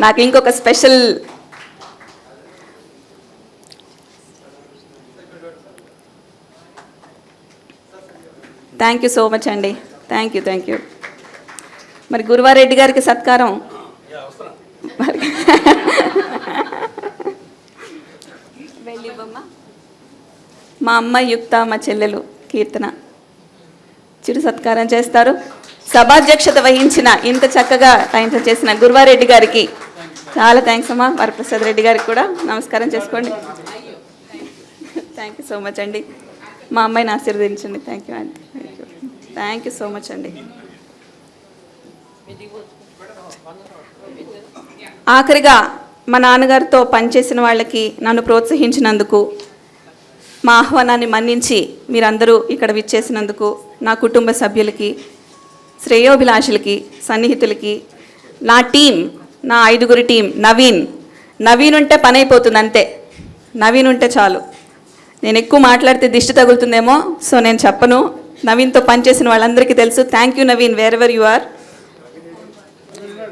నాకు ఇంకొక special thank you so much అండి. Thank you. మరి గురువారెడ్డి గారికి సత్కారం. మా అమ్మాయి యుక్త, మా చెల్లెలు కీర్తన చిరు సత్కారం చేస్తారు. సభాధ్యక్షత వహించిన ఇంత చక్కగా టైంతో చేసిన గురువారెడ్డి గారికి చాలా థ్యాంక్స్ అమ్మా. వరప్రసాద్ రెడ్డి గారికి కూడా నమస్కారం చేసుకోండి. థ్యాంక్ యూ సో మచ్ అండి. మా అమ్మాయిని ఆశీర్వదించండి. థ్యాంక్ యూ అండి. థ్యాంక్ యూ సో మచ్ అండి. ఆఖరిగా మా నాన్నగారితో పనిచేసిన వాళ్ళకి నన్ను ప్రోత్సహించినందుకు, మా ఆహ్వానాన్ని మన్నించి మీరందరూ ఇక్కడ విచ్చేసినందుకు, నా కుటుంబ సభ్యులకి, శ్రేయోభిలాషులకి, సన్నిహితులకి, నా టీం, నా 5 టీం, నవీన్ ఉంటే పని అయిపోతుంది అంతే. నవీన్ ఉంటే చాలు. నేను ఎక్కువ మాట్లాడితే దిష్టి తగులుతుందేమో, సో నేను చెప్పను. నవీన్తో పనిచేసిన వాళ్ళందరికీ తెలుసు. Thank you Naveen, wherever you are.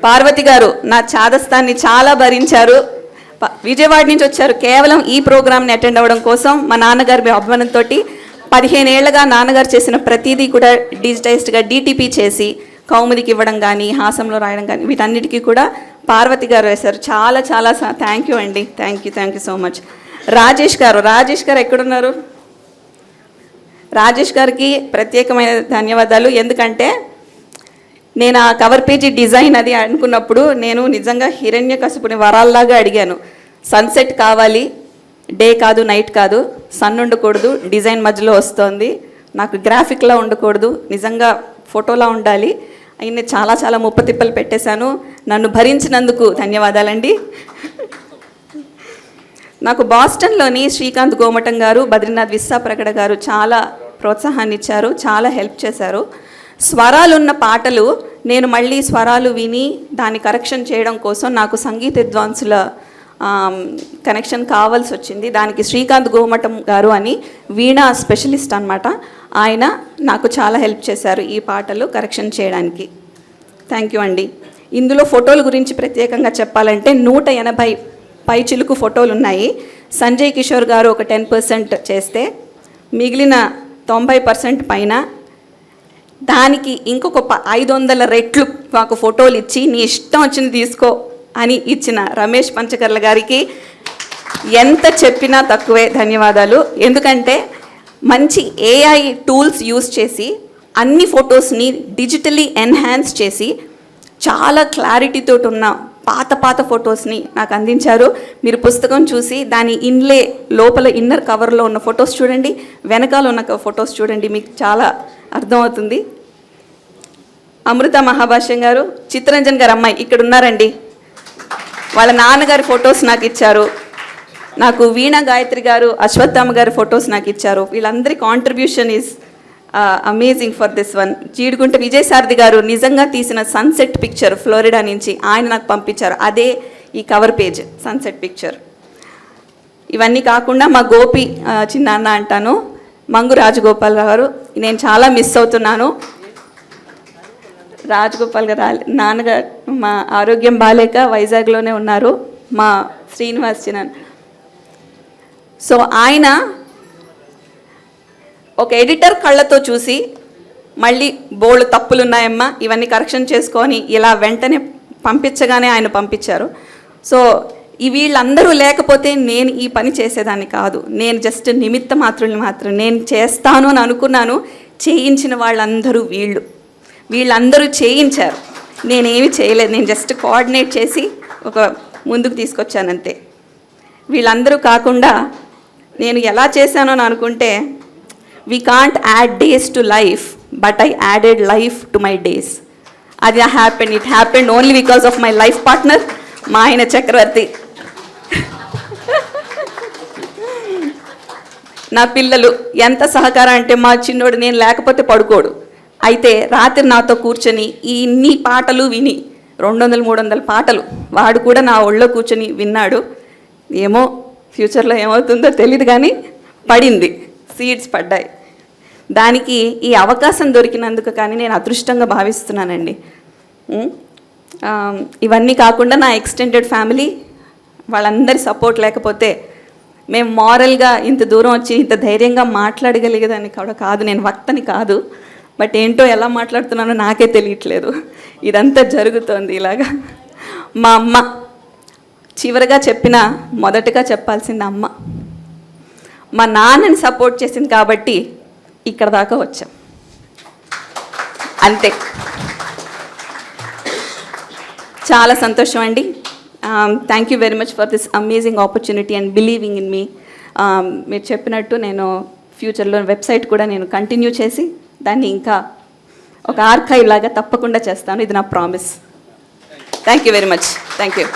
Parvathi గారు నా చాదస్తాన్ని చాలా భరించారు. విజయవాడ నుంచి వచ్చారు కేవలం ఈ ప్రోగ్రామ్ని అటెండ్ అవ్వడం కోసం. మా నాన్నగారి అభిమానంతో 15 ఏళ్లుగా నాన్నగారు చేసిన ప్రతిదీ కూడా డిజిటైజ్డ్గా DTP చేసి కౌముదికి ఇవ్వడం కానీ, హాసంలో రాయడం కానీ, వీటన్నిటికీ కూడా పార్వతి గారు వేశారు. చాలా చాలా థ్యాంక్ యూ అండి. Thank you so much. Rajesh గారు ఎక్కడున్నారు? రాజేష్ గారికి ప్రత్యేకమైన ధన్యవాదాలు. ఎందుకంటే నేను ఆ కవర్ పేజీ డిజైన్ అది అనుకున్నప్పుడు నేను నిజంగా హిరణ్యకశిపుని వరాల్లాగా అడిగాను. సన్సెట్ కావాలి, డే కాదు, నైట్ కాదు, సన్ ఉండకూడదు, డిజైన్ మధ్యలో వస్తుంది, నాకు గ్రాఫిక్లా ఉండకూడదు, నిజంగా ఫోటోలా ఉండాలి. అయిన చాలా చాలా ముప్పతిప్పలు పెట్టేశాను. నన్ను భరించినందుకు ధన్యవాదాలండి. నాకు బాస్టన్లోని శ్రీకాంత్ గోమటం గారు, బద్రీనాథ్ విస్సాప్రగడ గారు చాలా ప్రోత్సాహాన్ని ఇచ్చారు, చాలా హెల్ప్ చేశారు. స్వరాలున్న పాటలు నేను మళ్ళీ స్వరాలు విని దాన్ని కరెక్షన్ చేయడం కోసం నాకు సంగీత విద్వాంసుల కనెక్షన్ కావాల్సి వచ్చింది. దానికి శ్రీకాంత్ గోమటం గారు అని వీణా స్పెషలిస్ట్ అనమాట, ఆయన నాకు చాలా హెల్ప్ చేశారు ఈ పాటలు కరెక్షన్ చేయడానికి. థ్యాంక్ యూ అండి. ఇందులో ఫోటోల గురించి ప్రత్యేకంగా చెప్పాలంటే 180 పైచిలుకు ఫోటోలు ఉన్నాయి. సంజయ్ కిషోర్ గారు ఒక 10% చేస్తే మిగిలిన 90% పైన దానికి ఇంకొక 500 రెట్లు మాకు ఫోటోలు ఇచ్చి నీ ఇష్టం వచ్చింది తీసుకో అని ఇచ్చిన రమేష్ పంచకర్ల గారికి ఎంత చెప్పినా తక్కువే ధన్యవాదాలు. ఎందుకంటే మంచి AI టూల్స్ యూస్ చేసి అన్ని ఫొటోస్ని డిజిటలీ ఎన్హాన్స్ చేసి చాలా క్లారిటీతో ఉన్న పాత ఫొటోస్ని నాకు అందించారు. మీరు పుస్తకం చూసి దాని ఇన్లే లోపల ఇన్నర్ కవర్లో ఉన్న ఫొటోస్ చూడండి, వెనకాల ఉన్న ఫొటోస్ చూడండి, మీకు చాలా అర్థమవుతుంది. అమృత మహాభాష్యం గారు, చిత్తరంజన్ గారు అమ్మాయి ఇక్కడ ఉన్నారండి, వాళ్ళ నాన్నగారి ఫొటోస్ నాకు ఇచ్చారు. నాకు వీణ గాయత్రి గారు, అశ్వత్థామ గారి ఫొటోస్ నాకు ఇచ్చారు. వీళ్ళందరి contribution is amazing for this one. Jeedigunta Vijayasarathi గారు నిజంగా తీసిన సన్సెట్ పిక్చర్ ఫ్లోరిడా నుంచి ఆయన నాకు పంపించారు. అదే ఈ కవర్ పేజ్ సన్సెట్ పిక్చర్. ఇవన్నీ కాకుండా మా గోపి చిన్నాన్న అంటాను, మంగు రాజగోపాల్ గారు, నేను చాలా మిస్ అవుతున్నాను. రాజగోపాల్ గారు నాన్నగారు మా ఆరోగ్యం బాలేక వైజాగ్లోనే ఉన్నారు. మా శ్రీనివాస్ చిన్నాన్న. సో ఆయన ఒక ఎడిటర్ కళ్ళతో చూసి మళ్ళీ బోల్డ్ తప్పులు ఉన్నాయమ్మా, ఇవన్నీ కరెక్షన్ చేసుకొని ఇలా వెంటనే పంపించగానే ఆయన పంపించారు. సో వీళ్ళందరూ లేకపోతే నేను ఈ పని చేసేదాన్ని కాదు. నేను జస్ట్ నిమిత్త మాత్రం నేను చేస్తాను అని అనుకున్నాను. చేయించిన వాళ్ళందరూ వీళ్ళందరూ చేయించారు, నేనేమి చేయలేదు. నేను జస్ట్ కోఆర్డినేట్ చేసి ఒక ముందుకు తీసుకొచ్చానంతే. వీళ్ళందరూ కాకుండా నేను ఎలా చేశానో అని అనుకుంటే, we can't add days to life, but I added life to my days. అది happened. It happened only because of my life partner, మా ఆయన చక్రవర్తి. నా పిల్లలు ఎంత సహకారం అంటే మా చిన్నోడు నేను లేకపోతే పడుకోడు. అయితే రాత్రి నాతో కూర్చొని ఈ ఇన్ని పాటలు విని 200-300 పాటలు వాడు కూడా నా ఒళ్ళో కూర్చొని విన్నాడు. ఏమో ఫ్యూచర్లో ఏమవుతుందో తెలియదు, కానీ పడింది, సీడ్స్ పడ్డాయి. దానికి ఈ అవకాశం దొరికినందుకు కానీ నేను అదృష్టంగా భావిస్తున్నానండి. ఇవన్నీ కాకుండా నా ఎక్స్టెండెడ్ ఫ్యామిలీ వాళ్ళందరి సపోర్ట్ లేకపోతే మేము మారల్గా ఇంత దూరం వచ్చి ఇంత ధైర్యంగా మాట్లాడగలిగేదాన్ని కూడా కాదు. నేను వక్తని కాదు, బట్ ఏంటో ఎలా మాట్లాడుతున్నానో నాకే తెలియట్లేదు. ఇదంతా జరుగుతోంది ఇలాగా. మా అమ్మ చివరిగా మొదటగా చెప్పాల్సింది అమ్మ. మా నాన్నని సపోర్ట్ చేసింది కాబట్టి ఇక్కడ దాకా వచ్చాం, అంతే. చాలా సంతోషం అండి. Thank you very much for this amazing opportunity and believing in me. మీరు చెప్పినట్టు నేను ఫ్యూచర్లో వెబ్సైట్ కూడా నేను కంటిన్యూ చేసి దాన్ని ఇంకా ఒక ఆర్కైవ్ లాగా తప్పకుండా చేస్తాను. ఇది నా promise. Thank you very much. Thank you.